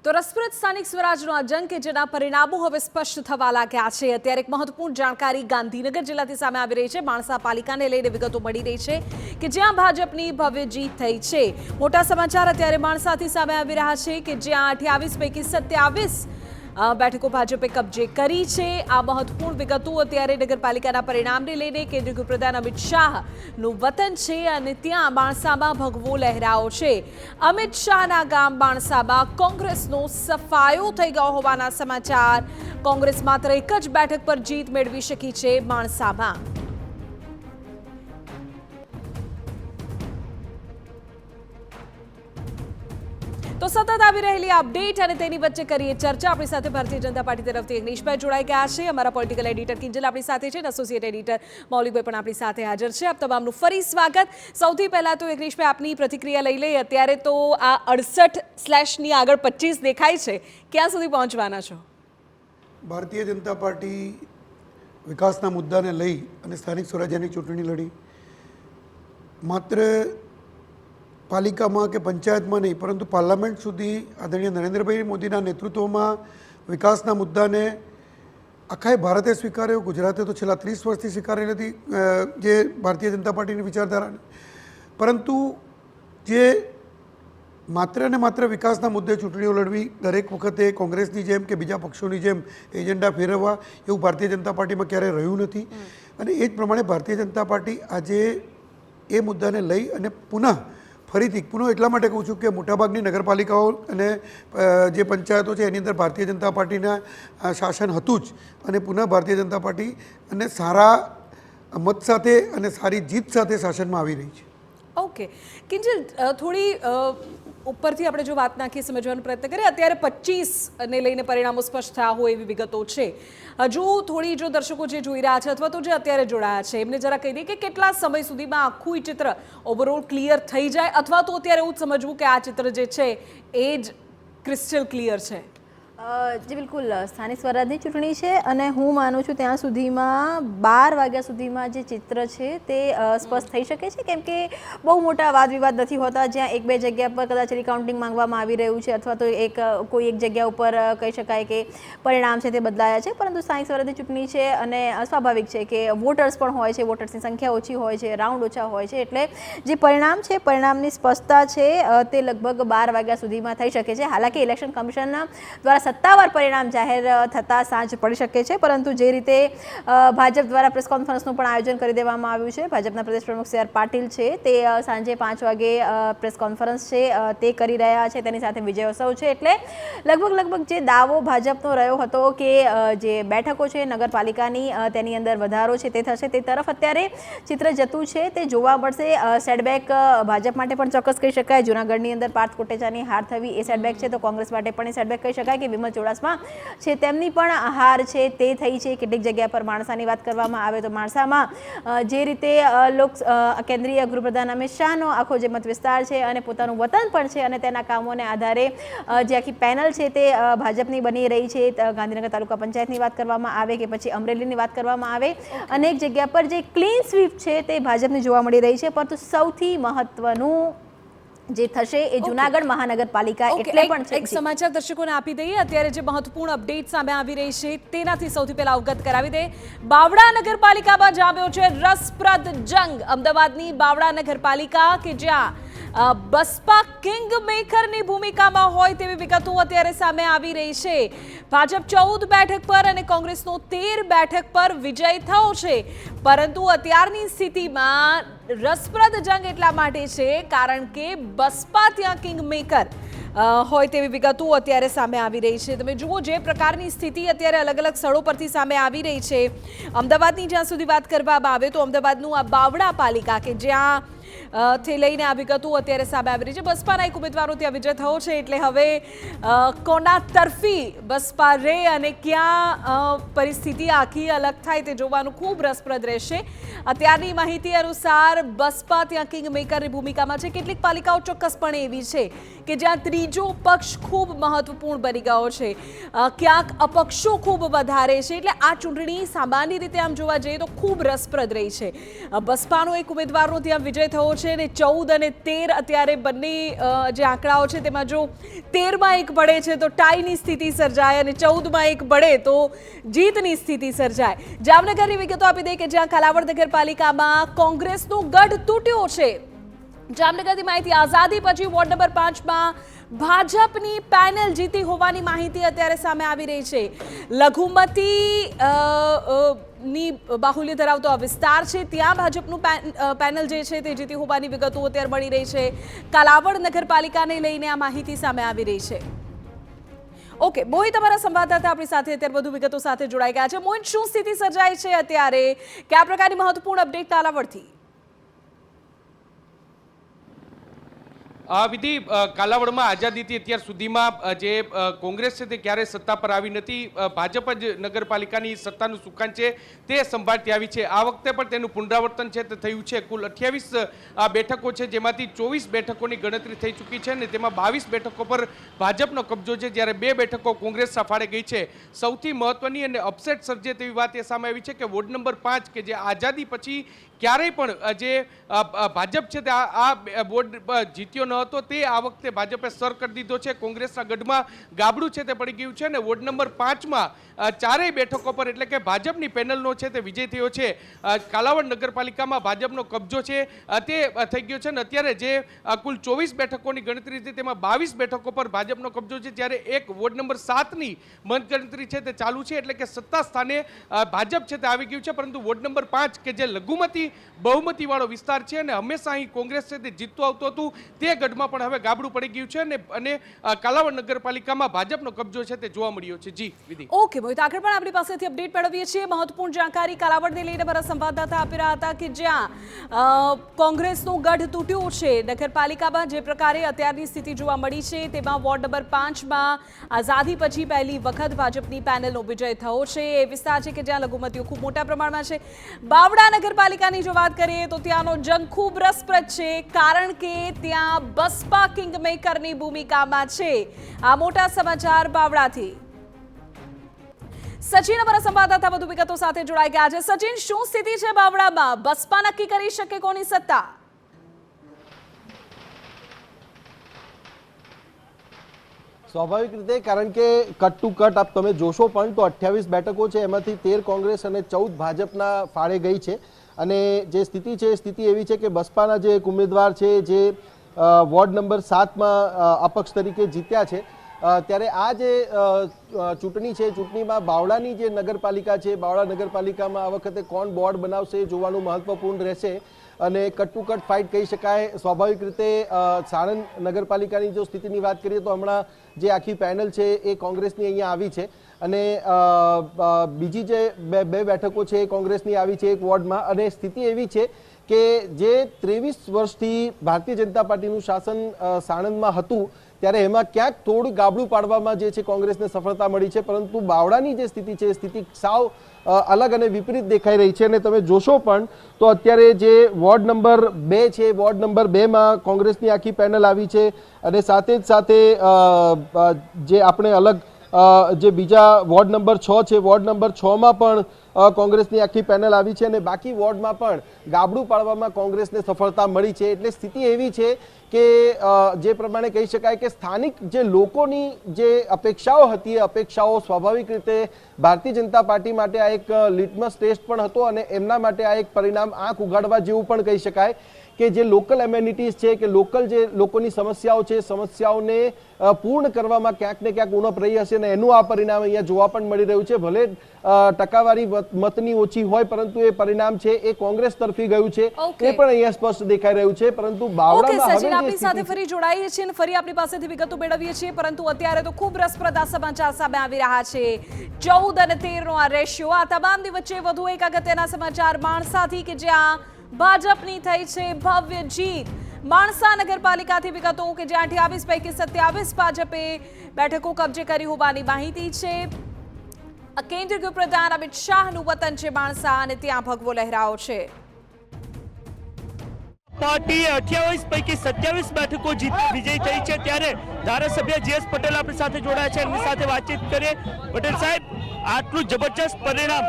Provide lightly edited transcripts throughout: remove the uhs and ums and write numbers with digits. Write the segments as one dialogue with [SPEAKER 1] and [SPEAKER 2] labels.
[SPEAKER 1] તો રસપ્રદ સ્થાનિક સ્વરાજનો આ જંગ કે જેના પરિણામો હવે સ્પષ્ટ થવા લાગ્યા છે। અત્યારે એક મહત્વપૂર્ણ જાણકારી ગાંધીનગર જિલ્લાથી સામે આવી રહી છે। માણસા પાલિકાને લઈને વિગતો મળી રહી છે કે જ્યાં ભાજપની ભવ્ય જીત થઈ છે। મોટા સમાચાર અત્યારે માણસાથી સામે આવી રહ્યા છે કે જ્યાં 28 પૈકી 27 બેઠકો ભાજપે કબજે કરી છે। આ મહત્વપૂર્ણ વિગતો અત્યારે નગરપાલિકાના પરિણામને લઈને કેન્દ્રીય ગૃહપ્રધાન અમિત શાહનું વતન છે અને ત્યાં માણસામાં ભગવો લહેરાયો છે। અમિત શાહના ગામ માણસામાં કોંગ્રેસનો સફાયો થઈ ગયો હોવાના સમાચાર। કોંગ્રેસ માત્ર એક જ બેઠક પર જીત મેળવી શકી છે માણસામાં। તો સતત આવી રહેલી અપડેટ અને તેની વચ્ચે કરીએ ચર્ચા। આપણી સાથે ભારતીય જનતા પાર્ટી તરફથી યજ્ઞેશભાઈ જોડાઈ ગયા છે, અમારા પોલિટિકલ એડિટર કિંજલ આપણી સાથે છે, એસોસિએટ એડિટર મૌલિકભાઈ પણ આપણી સાથે હાજર છે। આપ તમામનું ફરી સ્વાગત। સૌથી પહેલા તો યજ્ઞેશભાઈ આપની પ્રતિક્રિયા લઈ લઈએ। અત્યારે તો આ 68/ આગળ 25 દેખાય છે, ક્યાં સુધી પહોંચવાના છો?
[SPEAKER 2] ભારતીય જનતા પાર્ટી વિકાસના મુદ્દાને લઈ અને સ્થાનિક સ્વરાજ્યની ચૂંટણી લડી માત્ર પાલિકામાં કે પંચાયતમાં નહીં પરંતુ પાર્લામેન્ટ સુધી આદરણીય નરેન્દ્રભાઈ મોદીના નેતૃત્વમાં વિકાસના મુદ્દાને આખા ભારતે સ્વીકાર્યો। ગુજરાતે તો છેલ્લા 30 વર્ષથી સ્વીકારી નથી જે ભારતીય જનતા પાર્ટીની વિચારધારાને, પરંતુ જે માત્ર ને માત્ર વિકાસના મુદ્દે ચૂંટણીઓ લડવી, દરેક વખતે કોંગ્રેસની જેમ કે બીજા પક્ષોની જેમ એજન્ડા ફેરવવા, એવું ભારતીય જનતા પાર્ટીમાં ક્યારેય રહ્યું નથી। અને એ જ પ્રમાણે ભારતીય જનતા પાર્ટી આજે એ મુદ્દાને લઈ અને પુનઃ એટલા માટે કહું છું કે મોટાભાગની નગરપાલિકાઓ અને જે પંચાયતો છે એની અંદર ભારતીય જનતા પાર્ટીના શાસન હતું જ, અને પુનઃ ભારતીય જનતા પાર્ટી અને સારા મત સાથે અને સારી જીત સાથે શાસનમાં આવી રહી છે।
[SPEAKER 1] ઓકે કિંજલ, થોડી ઉપરથી આપણે જો વાત નાખી સમજવાનો પ્રયત્ન કરીએ। અત્યારે 25 ને લઈને પરિણામો સ્પષ્ટ થયા હોય એવી વિગતો છે। હજુ થોડી જો દર્શકો જે જોઈ રહ્યા છે અથવા તો જે અત્યારે જોડાયા છે એમને જરા કહી દઈએ કે કેટલા સમય સુધીમાં આખું ચિત્ર ઓવરઓલ ક્લિયર થઈ જાય, અથવા તો અત્યારે એવું જ સમજવું કે આ ચિત્ર જે છે એ જ ક્રિસ્ટલ ક્લિયર છે?
[SPEAKER 3] જી બિલકુલ, સ્થાનિક સ્વરાજની ચૂંટણી છે અને હું માનું છું ત્યાં સુધીમાં 12 વાગ્યા સુધીમાં જે ચિત્ર છે તે સ્પષ્ટ થઈ શકે છે, કેમ કે બહુ મોટા વાદ વિવાદ નથી હોતા જ્યાં એક બે જગ્યા પર કદાચ રિકાઉન્ટિંગ માંગવામાં આવી રહ્યું છે અથવા તો કોઈ એક જગ્યા ઉપર કહી શકાય કે પરિણામ છે તે બદલાયા છે। પરંતુ સ્થાનિક સ્વરાજની ચૂંટણી છે અને સ્વાભાવિક છે કે વોટર્સ પણ હોય છે, વોટર્સની સંખ્યા ઓછી હોય છે, રાઉન્ડ ઓછા હોય છે, એટલે જે પરિણામ છે પરિણામની સ્પષ્ટતા છે તે લગભગ 12 વાગ્યા સુધીમાં થઈ શકે છે। હાલાકી ઇલેક્શન કમિશન દ્વારા સત્તાવાર પરિણામ જાહેર થતાં સાંજ પડી શકે છે, પરંતુ જે રીતે ભાજપ દ્વારા પ્રેસ કોન્ફરન્સનું પણ આયોજન કરી દેવામાં આવ્યું છે, ભાજપના પ્રદેશ પ્રમુખ સી આર પાટીલ છે તે સાંજે 5 વાગે પ્રેસ કોન્ફરન્સ છે તે કરી રહ્યા છે, તેની સાથે વિજયોત્સવ છે। એટલે લગભગ જે દાવો ભાજપનો રહ્યો હતો કે જે બેઠકો છે નગરપાલિકાની તેની અંદર વધારો છે તે થશે, તે તરફ અત્યારે ચિત્ર જતું છે તે જોવા મળશે। સેટબેક ભાજપ માટે પણ ચોક્કસ કહી શકાય, જૂનાગઢની અંદર પાર્થ કોટેચાની હાર થવી એ સેટબેક છે, તો કોંગ્રેસ માટે પણ એ સેટબેક કહી શકાય કે વિમલ ચુડાસમા છે તેમની પણ હાર છે તે થઈ છે। કેટલીક જગ્યા પર માણસાની વાત કરવામાં આવે તો માણસામાં જે રીતે કેન્દ્રીય ગૃહપ્રધાન અમિત શાહનો આખો જે મત વિસ્તાર છે અને પોતાનું વતન પણ છે અને તેના કામોને આધારે જે આખી પેનલ છે તે ભાજપની બની રહી છે। ગાંધીનગર તાલુકા પંચાયતની વાત કરવામાં આવે કે પછી અમરેલીની વાત કરવામાં આવે, અનેક જગ્યા પર જે ક્લીન સ્વીપ છે તે ભાજપની જોવા મળી રહી છે, પરંતુ સૌથી મહત્વનું જે થશે એ જૂનાગઢ મહાનગરપાલિકા એટલે પણ છે।
[SPEAKER 1] એક સમાચાર દર્શકોને આપી દઈએ। અત્યારે જે મહત્વપૂર્ણ અપડેટ સામે આવી રહી છે તેનાથી સૌથી પહેલા અવગત કરાવી દે। બાવડા નગરપાલિકામાં જામ્યો છે રસપ્રદ જંગ। અમદાવાદની બાવડા નગરપાલિકા કે જ્યાં બસપા કિંગ મેકરની ભૂમિકામાં હોય તેવી વિગતો અત્યારે સામે આવી રહી છે। ભાજપ 14 બેઠક પર અને કોંગ્રેસનો 13 બેઠક પર વિજય થયો છે, પરંતુ અત્યારની સ્થિતિમાં રસપ્રદ જંગ એટલા માટે છે કારણ કે બસપા ત્યાં કિંગ મેકર હોય તેવી વિગતો અત્યારે સામે આવી રહી છે। તમે જુઓ જે પ્રકારની સ્થિતિ અત્યારે અલગ અલગ સ્થળો પરથી સામે આવી રહી છે। અમદાવાદની જ્યાં સુધી વાત કરવામાં આવે તો અમદાવાદનું આ બાવડા પાલિકા કે જ્યાં થી લઈને આ વિગતો અત્યારે સામે આવી રહી છે। બસપાના એક ઉમેદવારનો ત્યાં વિજય થયો છે, એટલે હવે કોના તરફી બસપા રે અને ક્યાં પરિસ્થિતિ આખી અલગ થાય તે જોવાનું ખૂબ રસપ્રદ રહેશે। અત્યારની માહિતી અનુસાર બસપા ત્યાં કિંગ મેકરની ભૂમિકામાં છે। કેટલીક પાલિકાઓ ચોક્કસપણે એવી છે કે જ્યાં ત્રીજો પક્ષ ખૂબ મહત્વપૂર્ણ બની ગયો છે, ક્યાંક અપક્ષો ખૂબ વધારે છે, એટલે આ ચૂંટણી સામાન્ય રીતે આમ જોવા જઈએ તો ખૂબ રસપ્રદ રહી છે। બસપાનો એક ઉમેદવારનો ત્યાં વિજય થયો થયો છે અને 14 અને 13 અત્યારે બંને જે આંકડાઓ છે તેમાં જો 13માં એક પડે છે તો ટાઈની સ્થિતિ સર્જાય અને 14માં એક પડે તો જીતની સ્થિતિ સર્જાય. જામનગરની વિગતો આપી દે કે જ્યાં કાલાવડ નગરપાલિકામાં કોંગ્રેસનો ગઢ તૂટ્યો છે. જામનગરની માહિતી, આઝાદી પછી વોર્ડ નંબર 5માં ભાજપની પેનલ જીતી હોવાની માહિતી અત્યારે સામે આવી રહી છે. લઘુમતી ની બાહુલ્ય ધરાવતો આ વિસ્તાર છે, ત્યાં ભાજપનું પેનલ જે છે તે જીતી હોવાની વિગતો અત્યારે મળી રહી છે. કાલાવડ નગરપાલિકાને લઈને આ માહિતી સામે આવી રહી છે. ઓકે મોહિત, તમારા સંવાદદાતા આપણી સાથે અત્યારે વધુ વિગતો સાથે જોડાઈ ગયા છે. મોહિત, શું સ્થિતિ સર્જાઈ છે અત્યારે, કયા પ્રકારની મહત્વપૂર્ણ અપડેટ કાલાવડથી?
[SPEAKER 4] વિધિ, કાલાવડમાં આઝાદીથી અત્યાર સુધીમાં જે કોંગ્રેસ છે તે ક્યારેય સત્તા પર આવી નથી. ભાજપ જ નગરપાલિકાની સત્તાનું સુકાન છે તે સંભાળતી આવી છે. આ વખતે પણ તેનું પુનરાવર્તન છે તે થયું છે. કુલ 28 બેઠકો છે, જેમાંથી 24 બેઠકોની ગણતરી થઈ ચૂકી છે અને તેમાં 22 બેઠકો પર ભાજપનો કબજો છે, જ્યારે 2 બેઠકો કોંગ્રેસ ફાળે ગઈ છે. સૌથી મહત્વની અને અપસેટ સર્જે તેવી વાત એ સામે આવી છે કે વોર્ડ નંબર 5 કે જે આઝાદી પછી ક્યારેય પણ જે ભાજપ છે તે આ બોર્ડ જીત્યો ન હતો, તે આ વખતે ભાજપે સર કરી દીધો છે. કોંગ્રેસના ગઢમાં ગાબડું છે તે પડી ગયું છે અને વોર્ડ નંબર 5માં 4 બેઠકો પર એટલે કે ભાજપની પેનલનો છે તે વિજય થયો છે. કાલાવડ નગરપાલિકામાં ભાજપનો કબજો છે તે થઈ ગયો છે અને અત્યારે જે કુલ 24 બેઠકોની ગણતરી હતી તેમાં 22 બેઠકો પર ભાજપનો કબજો છે, જ્યારે એક વોર્ડ નંબર 7ની મતગણતરી છે તે ચાલુ છે, એટલે કે સત્તા સ્થાને ભાજપ છે તે આવી ગયું છે. પરંતુ વોર્ડ નંબર 5 કે જે લઘુમતી બહુમતી વાળો વિસ્તાર છે અને હંમેશા અહીં કોંગ્રેસ છે તે જીતતું આવતું હતું, તે ગઢમાં પણ હવે ગાબડું પડી ગયું છે અને કાલાવડ નગરપાલિકામાં ભાજપનો કબજો છે તે જોવા મળ્યો છે. જી વિધિ.
[SPEAKER 1] ઓકે મોહિત, આગળ પણ આપણી પાસેથી અપડેટ મેળવીએ છીએ. મહત્વપૂર્ણ જાણકારી કાલાવડને લઈને મારા સંવાદદાતા આપી રહ્યા હતા કે જ્યાં કોંગ્રેસનું ગઢ તૂટ્યું છે નગરપાલિકામાં, જે પ્રકારે અત્યારની સ્થિતિ જોવા મળી છે તેમાં વોર્ડ નંબર 5માં આઝાદી પછી પહેલી વખત ભાજપની પેનલનો વિજય થયો છે. એ વિસ્તાર છે કે જ્યાં લઘુમતીઓ ખૂબ મોટા પ્રમાણમાં છે. બાવડા નગરપાલિકાની જો વાત કરીએ તો ત્યાંનો જંગ ખૂબ રસપ્રદ છે, કારણ કે ત્યાં બસપા કિંગ મેકરની ભૂમિકામાં છે. આ મોટા સમાચાર બાવડાથી. સચિન અમારા સંવાદદાતા વધુ વિગતો સાથે જોડાઈ ગયા છે. સચિન, શું સ્થિતિ છે બાવડામાં? બસપા નક્કી કરી શકે કોની સત્તા?
[SPEAKER 5] સ્વાભાવિક રીતે, કારણ કે કટ ટુ કટ આપ તમે જોશો પણ તો 28 બેઠકો છે, એમાંથી 13 કોંગ્રેસ અને 14 ભાજપના ફાળે ગઈ છે. અને જે સ્થિતિ છે એ સ્થિતિ એવી છે કે બસપાના જે એક ઉમેદવાર છે જે વોર્ડ નંબર 7માં અપક્ષ તરીકે જીત્યા છે, ત્યારે આ જે ચૂંટણી છે, ચૂંટણીમાં બાવળાની જે નગરપાલિકા છે, બાવળા નગરપાલિકામાં આ વખતે કોણ બોર્ડ બનાવશે એ જોવાનું મહત્વપૂર્ણ રહેશે. અને કટ ટુ કટ ફાઇટ કહી શકાય. સ્વાભાવિક રીતે સાણંદ નગરપાલિકાની જો સ્થિતિની વાત કરીએ તો હમણાં જે આખી પેનલ છે એ કોંગ્રેસની અહીંયા આવી છે અને બીજી જે બે બેઠકો છે એ કોંગ્રેસની આવી છે એક વોર્ડમાં. અને સ્થિતિ એવી છે કે જે 23 વર્ષથી ભારતીય જનતા પાર્ટીનું શાસન સાણંદમાં હતું ત્યારે એમાં ક્યાંક થોડું ગાબડું પાડવામાં જે છે કોંગ્રેસને સફળતા મળી છે, પરંતુ બાવળાની જે સ્થિતિ છે એ સ્થિતિ સાવ અલગ અને વિપરીત દેખાઈ રહી છે. અને તમે જોશો પણ તો અત્યારે જે વોર્ડ નંબર 2 છે, વોર્ડ નંબર 2માં કોંગ્રેસની આખી પેનલ આવી છે અને સાથે જ સાથે જે આપણે અલગ જે બીજા વોર્ડ નંબર 6 છે, વોર્ડ નંબર 6માં પણ કોંગ્રેસની આખી પેનલ આવી છે અને બાકી વોર્ડમાં પણ ગાબડું પાડવામાં કોંગ્રેસને સફળતા મળી છે. એટલે સ્થિતિ એવી છે કે જે પ્રમાણે કહી શકાય કે સ્થાનિક જે લોકોની જે અપેક્ષાઓ હતી એ અપેક્ષાઓ સ્વાભાવિક રીતે ભારતીય જનતા પાર્ટી માટે આ એક લિટમસ ટેસ્ટ પણ હતો અને એમના માટે આ એક પરિણામ આંખ ઉઘાડવા જેવું પણ કહી શકાય કે જે લોકલ એમેનિટીઝ છે કે લોકલ જે લોકોની સમસ્યાઓ છે, સમસ્યાઓને પૂર્ણ કરવામાં ક્યાંક ને ક્યાંક ઉણપ રહી હશે અને એનું આ પરિણામ અહીંયા જોવા પણ મળી રહ્યું છે. ભલે ટકાવારી મતની ઓછી હોય પરંતુ એ પરિણામ છે એ કોંગ્રેસ તરફી ગયું છે, એ પણ અહીંયા સ્પષ્ટ દેખાઈ રહ્યું છે. પરંતુ બાવળામાં હવે
[SPEAKER 1] આપણી સાથે ફરી જોડાઈએ છીએ અને ફરી આપણી પાસેથી વિગતો મેળવીએ છીએ, પરંતુ અત્યારે તો ખૂબ રસપ્રદ આ સમાચાર સામે આવી રહ્યા છે. 14 અને 13 નો આ રેશિયો. આ તમામની વચ્ચે વધુ એક અગત્યના સમાચાર માણસાથી કે જ્યાં ભાજપની થઈ છે ભવ્ય જીત. માણસા નગરપાલિકાથી વિગતો કે જ્યાં 28 પૈકી 27 ભાજપે બેઠકો કબજે કરી હોવાની માહિતી છે. કેન્દ્રીય ગૃહપ્રધાન અમિત શાહનું વતન છે માણસા અને ત્યાં ભગવો લહેરાવો છે.
[SPEAKER 6] પાર્ટી 28 પૈકી 27 બેઠકો જીતી વિજય થઈ છે, ત્યારે ધારાસભ્ય જેએસ પટેલ આપણી સાથે જોડાયા છે, એમની સાથે વાતચીત કરીએ. પટેલ સાહેબ, આટલું જબરજસ્ત પરિણામ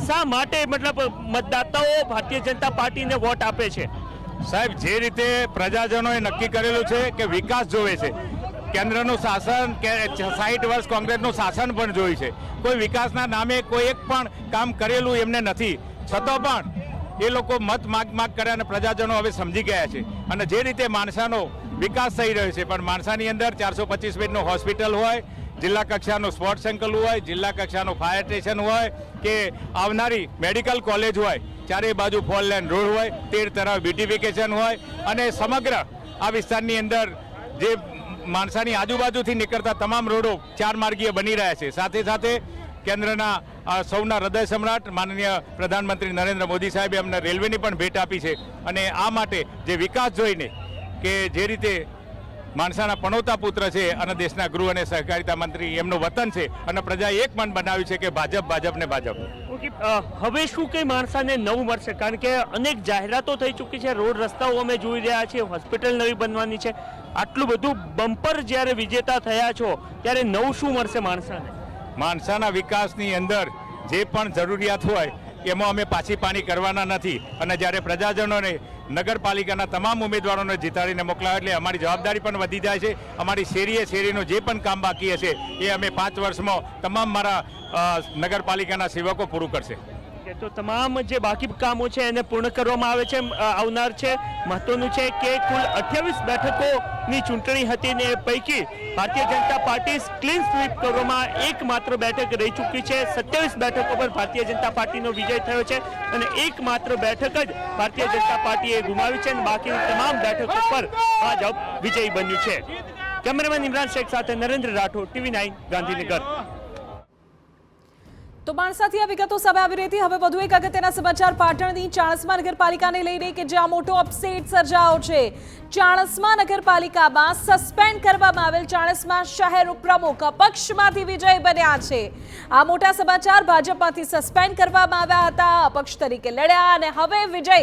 [SPEAKER 6] શા માટે, મતલબ મતદાતાઓ ભારતીય જનતા પાર્ટીને વોટ આપે છે?
[SPEAKER 7] સાહેબ, જે રીતે પ્રજાજનોએ નક્કી કરેલું છે કે વિકાસ જોવે છે, કેન્દ્રનું શાસન કે 60 વર્ષ કોંગ્રેસનું શાસન પણ જોયું છે, કોઈ વિકાસના નામે કોઈ એક પણ કામ કરેલું એમને નથી, છતાં પણ એ લોકો મત માગ કર્યા અને પ્રજાજનો હવે સમજી ગયા છે. અને જે રીતે માણસાનો વિકાસ થઈ રહ્યો છે, પણ માણસાની અંદર 425 બેડનું હોસ્પિટલ હોય, જિલ્લા કક્ષાનું સ્પોર્ટ્સ સેન્ટર હોય, જિલ્લા કક્ષાનું ફાયર સ્ટેશન હોય કે આવનારી મેડિકલ કોલેજ હોય, ચારે બાજુ 4 લેન રોડ હોય, 13 તરફ બ્યુટિફિકેશન હોય અને સમગ્ર આ વિસ્તારની અંદર જે માણસાની આજુબાજુથી નીકળતા તમામ રોડો 4 માર્ગીય બની રહ્યા છે. સાથે સાથે કેન્દ્રના સૌના હૃદય સમ્રાટ માનનીય પ્રધાનમંત્રી નરેન્દ્ર મોદી સાહેબે અમને રેલવેની પણ ભેટ આપી છે. અને આ માટે જે વિકાસ જોઈને કે જે રીતે માણસાના પનોતા પુત્ર છે અને દેશના ગૃહ અને સહકારિતા મંત્રી એમનું વતન છે અને પ્રજાએ એક મન બનાવ્યું છે કે ભાજપ ભાજપ ને ભાજપ.
[SPEAKER 6] ઓકે, હવે શું કંઈ માણસાને નવું મળશે? કારણ કે અનેક જાહેરાતો થઈ ચૂકી છે, રોડ રસ્તાઓ અમે જોઈ રહ્યા છીએ, હોસ્પિટલ નવી બનવાની છે. આટલું બધું બમ્પર જ્યારે વિજેતા થયા છો ત્યારે નવું શું મળશે માણસાને?
[SPEAKER 7] માણસાના વિકાસની અંદર જે પણ જરૂરિયાત હોય એમાં અમે પાછી પાણી કરવાના નથી. અને જ્યારે પ્રજાજનોને નગરપાલિકાના તમામ ઉમેદવારોને જીતાડીને મોકલાવે એટલે અમારી જવાબદારી પણ વધી જાય છે. અમારી શેરીનું જે પણ કામ બાકી હશે એ અમે 5 વર્ષમાં તમામ મારા નગરપાલિકાના સેવકો પૂરું કરશે.
[SPEAKER 6] તો તમામ જે બાકી કામો છે એને પૂર્ણ કરવામાં આવે છે. આવનાર છે મહત્વનું છે કે કુલ 28 બેઠકોની ચૂંટણી હતી ને એ પૈકી Bharatiya Janata party clean sweep કરવામાં એકમાત્ર બેઠક રહી ચૂકી છે. 27 બેઠકો પર ભારતીય જનતા પાર્ટીનો વિજય થયો છે અને એકમાત્ર બેઠક જ ભારતીય જનતા પાર્ટીએ ગુમાવી છે અને બાકીની તમામ બેઠકો પર ભાજપ વિજયી બન્યું છે. કેમેરામેન ઇમરાન શેખ સાથે નરેન્દ્ર રાઠોડ, TV9 ગાંધીનગર.
[SPEAKER 1] તો માણસાથી આ વિગતો સામે આવી રહી હતી. હવે વધુ એક અગત્યના સમાચાર પાટણની ચાણસ્મા નગરપાલિકાને લઈને કે જ્યાં મોટો અપસેટ સર્જાયો છે. ચાણસ્મા નગરપાલિકામાં સસ્પેન્ડ કરવામાં આવેલ ચાણસ્મા શહેર પ્રમુખ અપક્ષમાંથી વિજય બન્યા છે. આ મોટા સમાચાર. ભાજપમાંથી સસ્પેન્ડ કરવામાં આવ્યા હતા, અપક્ષ તરીકે લડ્યા અને હવે વિજય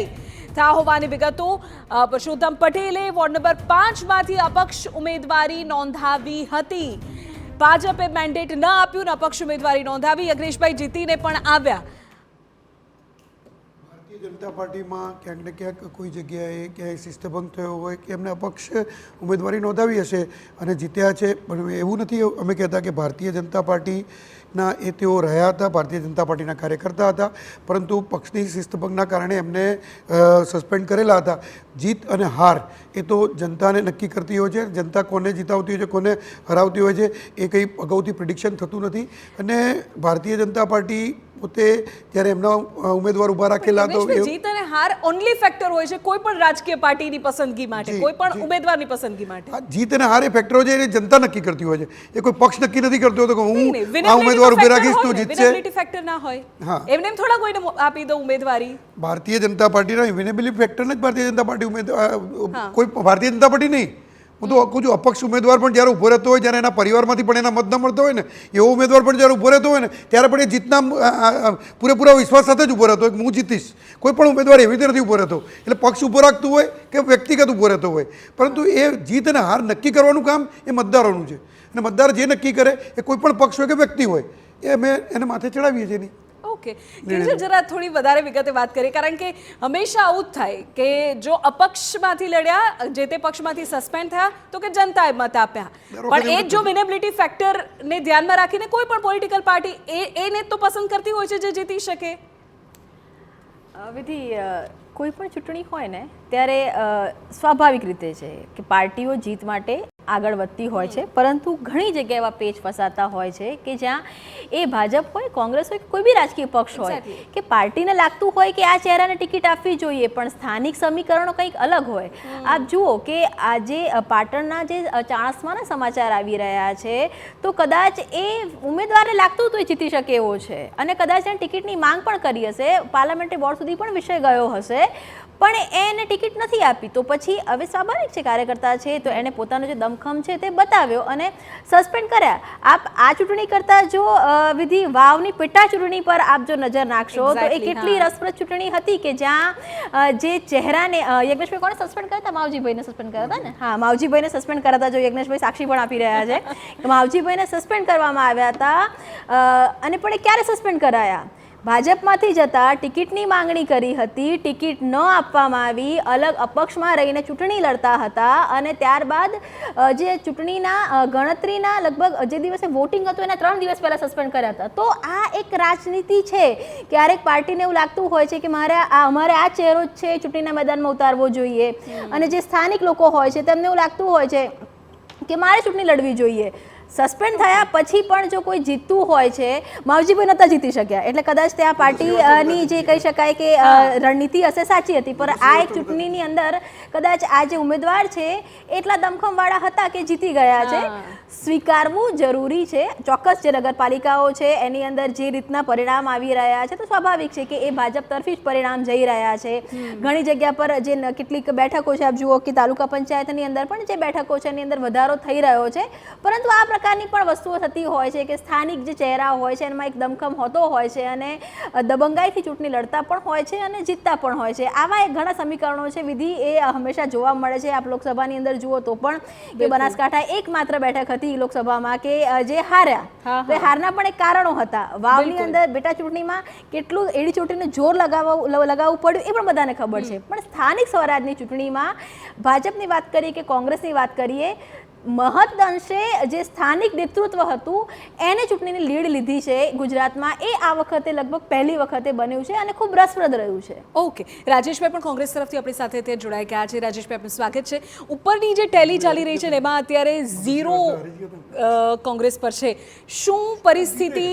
[SPEAKER 1] થયા હોવાની વિગતો. પરસોત્તમ પટેલે વોર્ડ નંબર 5 માંથી અપક્ષ ઉમેદવારી નોંધાવી હતી. ભાજપે મેન્ડેટ ન આપ્યું ને અપક્ષ ઉમેદવારી નોંધાવી. અગ્રેશભાઈ જીતીને પણ આવ્યા.
[SPEAKER 2] ભારતીય જનતા પાર્ટીમાં ક્યાંક ને ક્યાંક કોઈ જગ્યાએ ક્યાંય શિસ્તભંગ થયો હોય કે એમને અપક્ષ ઉમેદવારી નોંધાવી હશે અને જીત્યા છે. પણ એવું નથી અમે કહેતા કે ભારતીય જનતા પાર્ટીના એ તેઓ રહ્યા હતા, ભારતીય જનતા પાર્ટીના કાર્યકર્તા હતા, પરંતુ પક્ષની શિસ્તભંગના કારણે એમને સસ્પેન્ડ કરેલા હતા. જીત અને હાર એ તો જનતાને નક્કી કરતી હોય છે. જનતા કોને જીતાવતી હોય છે, કોને હરાવતી હોય છે એ કંઈ અગાઉથી પ્રિડિક્શન થતું નથી. અને ભારતીય જનતા પાર્ટી પોતે જ્યારે એમના ઉમેદવાર ઊભા રાખેલા તો
[SPEAKER 1] જીત અને હાર ઓનલી ફેક્ટર હોય છે કોઈ પણ રાજકીય પાર્ટીની પસંદગી માટે, કોઈ પણ ઉમેદવારની પસંદગી માટે.
[SPEAKER 2] જીત અને હાર એ ફેક્ટરો છે એ જનતા નક્કી કરતી હોય છે. એ કોઈ પક્ષ નક્કી નથી કરતો હતો કે હું આ ઉમેદવાર ઉભી રાખીશ તો જીતશે.
[SPEAKER 1] વિનેબિલિટી ફેક્ટર ના હોય. એમને એમ થોડા કોઈને આપી દો ઉમેદવારી.
[SPEAKER 2] ભારતીય જનતા પાર્ટીના વિનેબિલિટી ફેક્ટર જ ભારતીય જનતા પાર્ટી ઉમેદવાર, કોઈ ભારતીય જનતા પાર્ટી નહીં. હું તો કહું છું અપક્ષ ઉમેદવાર પણ જ્યારે ઊભો રહેતો હોય, જ્યારે એના પરિવારમાંથી પણ એના મત ન મળતો હોય ને, એવો ઉમેદવાર પણ જ્યારે ઊભો રહેતો હોય ને ત્યારે પણ એ જીતના પૂરેપૂરા વિશ્વાસ સાથે જ ઊભો રહેતો હોય કે હું જીતીશ. કોઈ પણ ઉમેદવાર એવી રીતે નથી ઊભો રહેતો. એટલે પક્ષ ઊભો રાખતું હોય કે વ્યક્તિગત ઊભો રહેતો હોય, પરંતુ એ જીત અને હાર નક્કી કરવાનું કામ એ મતદારોનું છે. અને મતદાર જે નક્કી કરે એ કોઈ પણ પક્ષ હોય કે વ્યક્તિ હોય એ અમે એને માથે ચડાવીએ છીએ. નહીં
[SPEAKER 1] ઓકે, જરા થોડી વધારે વિગતે વાત કરીએ, કારણ કે હંમેશા આવું જ થાય કે જો અપક્ષમાંથી લડ્યા, જે તે પક્ષમાંથી સસ્પેન્ડ થયા તો કે જનતાએ મત આપ્યા. પણ એ જો વિનેબિલિટી ફેક્ટરને ધ્યાનમાં રાખીને કોઈ પણ પોલિટિકલ પાર્ટી એને તો પસંદ કરતી હોય છે જે જીતી શકે.
[SPEAKER 3] વિધિ, કોઈ પણ ચૂંટણી હોય ને ત્યારે સ્વાભાવિક રીતે છે કે પાર્ટીઓ જીત માટે આગળ વધતી હોય છે, પરંતુ ઘણી જગ્યાએ એવા પેચ ફસાતા હોય છે કે જ્યાં એ ભાજપ હોય, કોંગ્રેસ હોય, કોઈ બી રાજકીય પક્ષ હોય કે પાર્ટીને લાગતું હોય કે આ ચહેરાને ટિકિટ આપવી જોઈએ, પણ સ્થાનિક સમીકરણો કંઈક અલગ હોય. આપ જુઓ કે આજે પાટણના જે ચાણસ્માના સમાચાર આવી રહ્યા છે તો કદાચ એ ઉમેદવારને લાગતું તો એ જીતી શકે એવો છે અને કદાચ એને ટિકિટની માંગ પણ કરી હશે, પાર્લામેન્ટરી બોર્ડ સુધી પણ વિષય ગયો હશે, પણ એને ટિકિટ નથી આપી. તો પછી હવે સ્વાભાવિક છે કાર્યકર્તા છે તો એને પોતાનો જે દમખમ છે તે બતાવ્યો અને સસ્પેન્ડ કર્યા. આપ આ ચૂંટણી કરતા જો વિધિ વાવની પેટા ચૂંટણી પર આપ જો નજર નાખશો તો એ કેટલી રસપ્રદ ચૂંટણી હતી કે જ્યાં જે ચહેરાને યજ્ઞેશભાઈ કોને સસ્પેન્ડ કર્યા હતા? માવજીભાઈને સસ્પેન્ડ કર્યા હતા ને? હા, માવજીભાઈને સસ્પેન્ડ કર્યા હતા. જો યજ્ઞેશભાઈ સાક્ષી પણ આપી રહ્યા છે. માવજીભાઈને સસ્પેન્ડ કરવામાં આવ્યા હતા અને પણ એ ક્યારે સસ્પેન્ડ કરાયા? ભાજપમાંથી જતા ટિકિટની માંગણી કરી હતી, ટિકિટ ન આપવામાં આવી, અલગ અપક્ષમાં રહીને ચૂંટણી લડતા હતા અને ત્યારબાદ જે ચૂંટણીના ગણતરીના લગભગ જે દિવસે વોટિંગ હતું એના 3 દિવસ પહેલાં સસ્પેન્ડ કર્યા હતા. તો આ એક રાજનીતિ છે. ક્યારેક પાર્ટીને એવું લાગતું હોય છે કે અમારે આ ચહેરો જ છે ચૂંટણીના મેદાનમાં ઉતારવો જોઈએ, અને જે સ્થાનિક લોકો હોય છે તેમને એવું લાગતું હોય છે કે મારે ચૂંટણી લડવી જોઈએ. સસ્પેન્ડ થયા પછી પણ જો કોઈ જીતતું હોય છે, માવજીભાઈ નહોતા જીતી શક્યા, એટલે કદાચ ત્યાં પાર્ટીની જે કહી શકાય કે રણનીતિ હશે સાચી હતી, પણ આ એક ચૂંટણીની અંદર કદાચ આ જે ઉમેદવાર છે એટલા દમખમવાળા હતા કે જીતી ગયા છે. સ્વીકારવું જરૂરી છે. ચોક્કસ જે નગરપાલિકાઓ છે એની અંદર જે રીતના પરિણામ આવી રહ્યા છે તો સ્વાભાવિક છે કે એ ભાજપ તરફી જ પરિણામ જઈ રહ્યા છે. ઘણી જગ્યા પર જે કેટલીક બેઠકો છે, આપ જુઓ કે તાલુકા પંચાયતની અંદર પણ જે બેઠકો છે એની અંદર વધારો થઈ રહ્યો છે, પરંતુ આ પ્રકારની પણ વસ્તુઓ થતી હોય છે કે સ્થાનિક જે ચહેરા હોય છે એમાં એક દમખમ હોતો હોય છે અને દબંગાઈથી ચૂંટણી લડતા પણ હોય છે અને જીતતા પણ હોય છે. આવા ઘણા સમીકરણો છે. વિધિ એ હંમેશા જોવા મળે છે. આપ લોકસભાની અંદર જુઓ તો પણ કે બનાસકાંઠા એકમાત્ર બેઠક હતી લોકસભામાં કે જે હાર્યા, તો હારના પણ એક કારણો હતા. વાવની અંદર પેટા ચૂંટણીમાં કેટલું એડી ચોટીને જોર લગાવવું પડ્યું એ પણ બધાને ખબર છે, પણ સ્થાનિક સ્વરાજની ચૂંટણીમાં ભાજપની વાત કરીએ કે કોંગ્રેસની વાત કરીએ, મહદઅંશે જે સ્થાનિક નેતૃત્વ હતું એને ચૂંટણીની લીડ લીધી છે ગુજરાતમાં. એ આ વખતે લગભગ પહેલી વખતે બન્યું છે અને ખૂબ રસપ્રદ રહ્યું છે.
[SPEAKER 1] ઓકે, રાજેશભાઈ પણ કોંગ્રેસ તરફથી આપણી સાથે ત્યાં જોડાઈ ગયા છે. રાજેશભાઈ, આપનું સ્વાગત છે. ઉપરની જે ટેલી ચાલી રહી છે ને એમાં અત્યારે 0 કોંગ્રેસ પર છે. શું પરિસ્થિતિ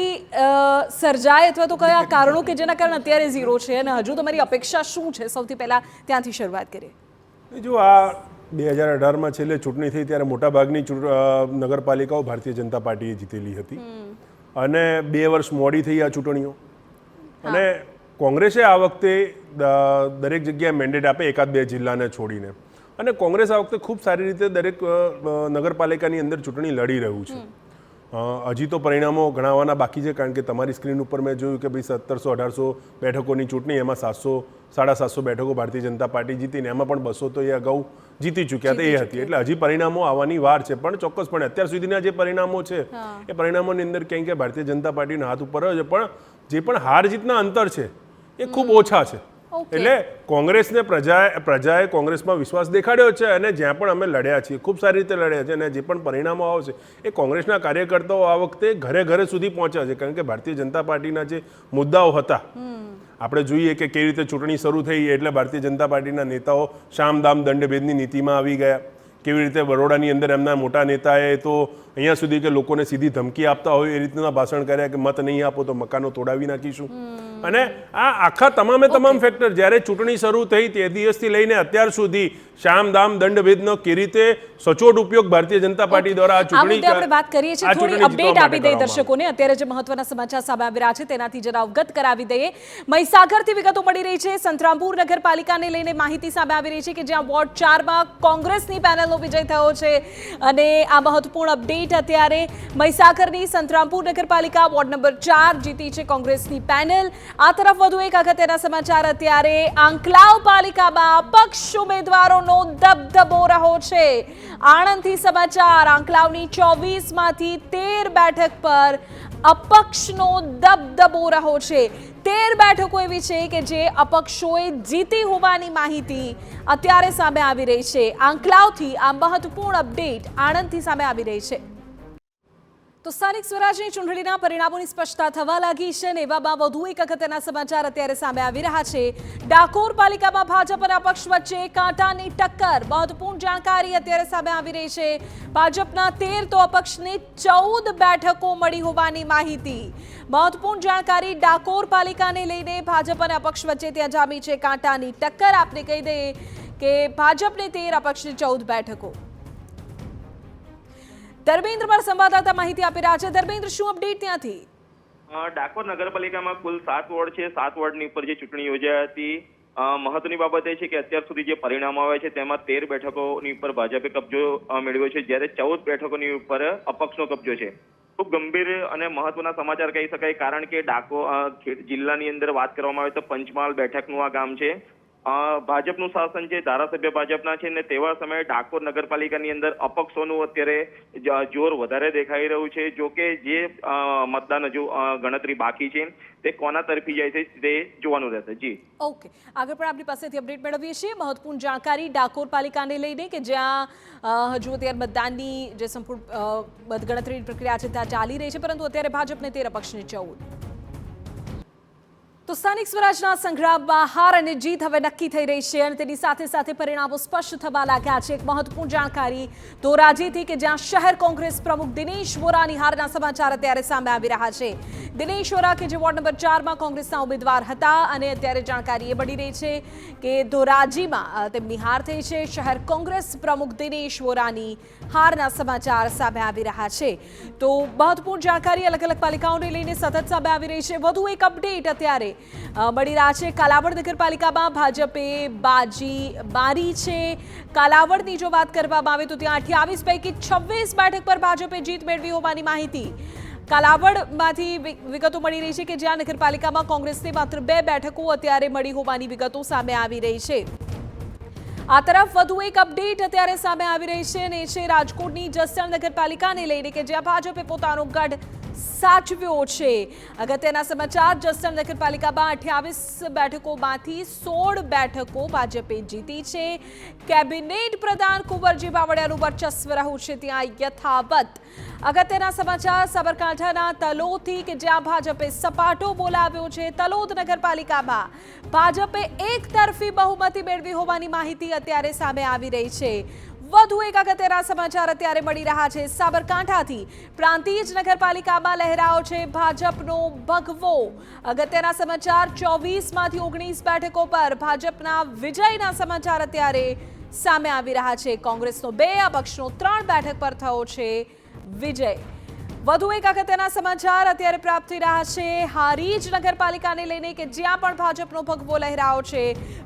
[SPEAKER 1] સર્જાય અથવા તો કયા કારણો કે જેના કારણે અત્યારે 0 છે અને હજુ તમારી અપેક્ષા શું છે? સૌથી પહેલા ત્યાંથી શરૂઆત કરીએ.
[SPEAKER 8] જો આ 2018માં છેલ્લે ચૂંટણી થઈ ત્યારે મોટાભાગની નગરપાલિકાઓ ભારતીય જનતા પાર્ટીએ જીતેલી હતી અને 2 વર્ષ મોડી થઈ આ ચૂંટણીઓ, અને કોંગ્રેસે આ વખતે દરેક જગ્યાએ મેન્ડેટ આપે, 1-2 જિલ્લાને છોડીને, અને કોંગ્રેસ આ વખતે ખૂબ સારી રીતે દરેક નગરપાલિકાની અંદર ચૂંટણી લડી રહ્યું છે. હજી તો પરિણામો ગણાવવાના બાકી છે, કારણ કે તમારી સ્ક્રીન ઉપર મેં જોયું કે ભાઈ 1700-1800 બેઠકોની ચૂંટણી, એમાં 700-750 બેઠકો ભારતીય જનતા પાર્ટી જીતીને એમાં પણ 200 તો એ અગાઉ જીતી ચૂક્યા હતા એ હતી. એટલે હજી પરિણામો આવવાની વાર છે, પણ ચોક્કસપણે અત્યાર સુધીના જે પરિણામો છે એ પરિણામોની અંદર ક્યાંક ભારતીય જનતા પાર્ટીના હાથ ઉપર છે, પણ જે પણ હાર જીતના અંતર છે એ ખૂબ ઓછા છે. એટલે કોંગ્રેસને પ્રજાએ કોંગ્રેસમાં વિશ્વાસ દેખાડ્યો છે અને જ્યાં પણ અમે લડ્યા છીએ ખૂબ સારી રીતે લડ્યા છે, અને જે પણ પરિણામો આવશે એ કોંગ્રેસના કાર્યકર્તાઓ આ વખતે ઘરે ઘરે સુધી પહોંચ્યા છે, કારણ કે ભારતીય જનતા પાર્ટીના જે મુદ્દાઓ હતા, આપણે જોઈએ કે કેવી રીતે ચૂંટણી શરૂ થઈ એટલે ભારતીય જનતા પાર્ટીના નેતાઓ શામ દામ દંડભેદની નીતિમાં આવી ગયા. કેવી રીતે બરોડાની અંદર એમના મોટા નેતાએ તો અહીંયા સુધી કે લોકોને સીધી ધમકી આપતા હોય એ રીતના ભાષણ કર્યા કે મત નહીં આપો તો મકાનો તોડાવી નાખીશું. અને આ આખા તમામ ફેક્ટર જ્યારે ચૂંટણી શરૂ થઈ તે દિવસથી લઈને અત્યાર સુધી શામ દામ દંડભેદનો કેવી રીતે સચોટ ઉપયોગ ભારતીય જનતા પાર્ટી દ્વારા આ ચૂંટણી
[SPEAKER 1] આપણે વાત કરીએ છીએ. થોડી અપડેટ આપી દઈએ દર્શકોને. અત્યારે જે મહત્વના સમાચાર સામે આવી રહ્યા છે તેનાથી જરા અવગત કરાવી દઈએ. મહીસાગરથી વિગતો મળી રહી છે. સંતરામપુર નગરપાલિકાને લઈને માહિતી સામે આવી રહી છે કે જ્યાં વોર્ડ 4માં કોંગ્રેસની પેનલનો વિજય થયો છે, અને આ મહત્વપૂર્ણ અપડેટ અત્યારે મહીસાગરની સંતરામપુર નગરપાલિકા વોર્ડ નંબર 4 જીતી છે કોંગ્રેસની પેનલ. આ તરફ વધુ એક અગત્યના સમાચાર અત્યારે આંકલાવ પાલિકામાં અપક્ષ ઉમેદવારોનો દબદબો રહ્યો છે. આણંદથી સમાચાર. આંકલાવની 24માંથી 13 બેઠક પર અપક્ષનો દબદબો રહ્યો છે. 13 બેઠકો એવી છે કે જે અપક્ષોએ જીતી હોવાની માહિતી અત્યારે સામે આવી રહી છે. આંકલાવથી આ મહત્વપૂર્ણ અપડેટ આણંદથી સામે આવી રહી છે. તો સ્થાનિક સ્વરાજની ચૂંટણીના પરિણામોની સ્પષ્ટતા થવા લાગી છે અને એવામાં વધુ એક અગત્યના સમાચાર અત્યારે સામે આવી રહ્યા છે. ડાકોર પાલિકામાં ભાજપ અને અપક્ષ વચ્ચે કાંટાની ટક્કર. મહત્વપૂર્ણ જાણકારી અત્યારે સામે આવી રહી છે. ભાજપના 13 તો અપક્ષને 14 બેઠકો મળી હોવાની માહિતી. મહત્વપૂર્ણ જાણકારી ડાકોર પાલિકાને લઈને ભાજપ અને અપક્ષ વચ્ચે ત્યાં જામી છે કાંટાની ટક્કર. આપને કહી દઈએ કે ભાજપને 13, અપક્ષને 14 બેઠકો. ધર્મેન્દ્ર પર સંવાદદાતા માહિતી આપી રહ્યા છે. ધર્મેન્દ્ર, શું અપડેટ ત્યાંથી?
[SPEAKER 9] ડાકોર નગરપાલિકામાં કુલ 7 વોર્ડ છે. 7 વોર્ડની ઉપર જે ચૂંટણી યોજાઈ હતી, મહત્વની બાબત એ છે કે અત્યાર સુધી જે પરિણામો આવે છે તેમાં 13 બેઠકોની ઉપર ભાજપે કબજો મેળવ્યો છે, જ્યારે 14 બેઠકોની ઉપર અપક્ષનો કબજો છે. ખૂબ ગંભીર અને મહત્વના સમાચાર કહી શકાય, કારણ કે ડાકોર જિલ્લાની અંદર વાત કરવામાં આવે તો પંચમહાલ બેઠકનું આ ગામ છે. ભાજપનું શાસન છે, ધારાસભ્ય ભાજપના છે, ને તેવા સમયે ડાકોર નગરપાલિકાની અંદર અપક્ષોનું અત્યારે જોર વધારે દેખાઈ રહ્યું છે. જો કે જે મતદાન હજુ ગણતરી બાકી છે તે કોના તરફી જાય છે તે જોવાનું રહેશે. જી
[SPEAKER 1] ઓકે, આગળ પણ આપણી પાસેથી અપડેટ મેળવીએ છીએ. મહત્વપૂર્ણ જાણકારી ડાકોર પાલિકાને લઈને કે જ્યાં હજુ અત્યારે મતદાનની જે સંપૂર્ણ મતગણતરીની પ્રક્રિયા છે ત્યાં ચાલી રહી છે, પરંતુ અત્યારે ભાજપને 13 અપક્ષને 14. તો સ્થાનિક સ્વરાજના સંગ્રામમાં હાર અને જીત હવે નક્કી થઈ રહી છે અને તેની સાથે સાથે પરિણામો સ્પષ્ટ થવા લાગ્યા છે. એક મહત્વપૂર્ણ જાણકારી ધોરાજીથી કે જ્યાં શહેર કોંગ્રેસ પ્રમુખ દિનેશ વોરાની હારના સમાચાર અત્યારે સામે આવી રહ્યા છે. દિનેશ વોરા કે જે વોર્ડ નંબર 4માં કોંગ્રેસના ઉમેદવાર હતા અને અત્યારે જાણકારી એ મળી રહી છે કે ધોરાજીમાં તેમની હાર થઈ છે. શહેર કોંગ્રેસ પ્રમુખ દિનેશ વોરાની હારના સમાચાર સામે આવી રહ્યા છે. તો મહત્વપૂર્ણ જાણકારી અલગ અલગ પાલિકાઓને લઈને સતત સામે આવી રહી છે. વધુ એક અપડેટ અત્યારે મળી રહ્યા છે. કાલાવડ નગરપાલિકામાં ભાજપે બાજી મારી છે. કાલાવડની જો વાત કરવામાં આવે તો ત્યાં 28 પૈકી 26 બેઠક પર ભાજપે જીત મેળવી હોવાની માહિતી કાલાવડમાંથી વિગતો મળી રહી છે કે જ્યાં નગરપાલિકામાં કોંગ્રેસને માત્ર 2 બેઠકો અત્યારે મળી હોવાની વિગતો સામે આવી રહી છે. આ તરફ વધુ એક અપડેટ અત્યારે સામે આવી રહી છે અને છે રાજકોટની જસદણ નગરપાલિકાને લઈને કે જ્યાં ભાજપે પોતાનો ગઢ સાચવ્યો છે. અગત્યના સમાચાર, જસદણ નગરપાલિકામાં 28 બેઠકોમાંથી 16 બેઠકો ભાજપે જીતી છે. કેબિનેટ પ્રધાન કુંવરજી બાવળિયાનું વર્ચસ્વ રહ્યું છે ત્યાં યથાવત. અગત્યના સમાચાર સાબરકાંઠાના તલોદથી કે જ્યાં ભાજપે સપાટો બોલાવ્યો છે. તલોદ નગરપાલિકામાં ભાજપે એકતરફી બહુમતી મેળવી હોવાની માહિતી અત્યારે સામે આવી રહી છે. વધુ એક અગત્યના સમાચાર અત્યારે મળી રહ્યા છે સાબરકાંઠાથી. પ્રાંતિજ નગરપાલિકામાં લહેરાયો છે ભાજપનો ભગવો. અગત્યના સમાચાર, 24માંથી 19 બેઠકો પર ભાજપના વિજયના સમાચાર અત્યારે સામે આવી રહ્યા છે. કોંગ્રેસનો 2, અપક્ષનો 3 બેઠક પર થયો છે વિજય. વધુ એક અગત્યના સમાચાર અત્યારે પ્રાપ્ત થઈ રહ્યા છે હારીજ નગરપાલિકાને લઈને કે જ્યાં પણ ભાજપનો ભગવો લહેરાયો છે.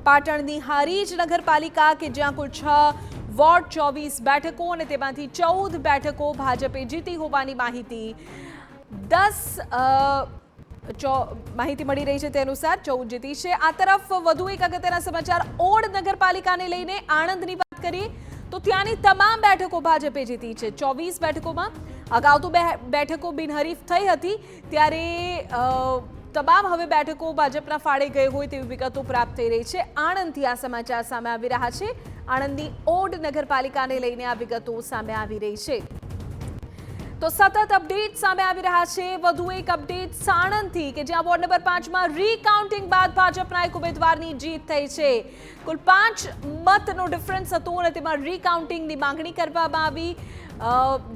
[SPEAKER 1] પાટણની હારીજ નગરપાલિકા કે જ્યાં કુલ 6 વોર્ડ, 24 બેઠકો અને તેમાંથી 14 બેઠકો ભાજપે જીતી હોવાની માહિતી માહિતી મળી રહી છે. તે અનુસાર 14 જીતી છે. આ તરફ વધુ એક અગત્યના સમાચાર ઓડ નગરપાલિકાને લઈને આણંદની વાત કરીએ તો ત્યાંની તમામ બેઠકો ભાજપે જીતી છે. 24 બેઠકોમાં અગાઉ તો 2 બેઠકો બિનહરીફ થઈ હતી ત્યારે તમામ હવે બેઠકો ભાજપના ફાળે ગઈ હોય તેવી વિગતો પ્રાપ્ત થઈ રહી છે. આણંદથી આ સમાચાર સામે આવી રહ્યા છે. આણંદની ઓડ નગરપાલિકાને લઈને આ વિગતો સામે આવી રહી છે. તો સતત અપડેટ સામે આવી રહ્યા છે. વધુ એક અપડેટ સાણંદથી કે જ્યાં વોર્ડ નંબર 5માં રીકાઉન્ટિંગ બાદ ભાજપના એક ઉમેદવારની જીત થઈ છે. કુલ 5 મતનો ડિફરન્સ હતો અને તેમાં રીકાઉન્ટિંગની માંગણી કરવામાં આવી.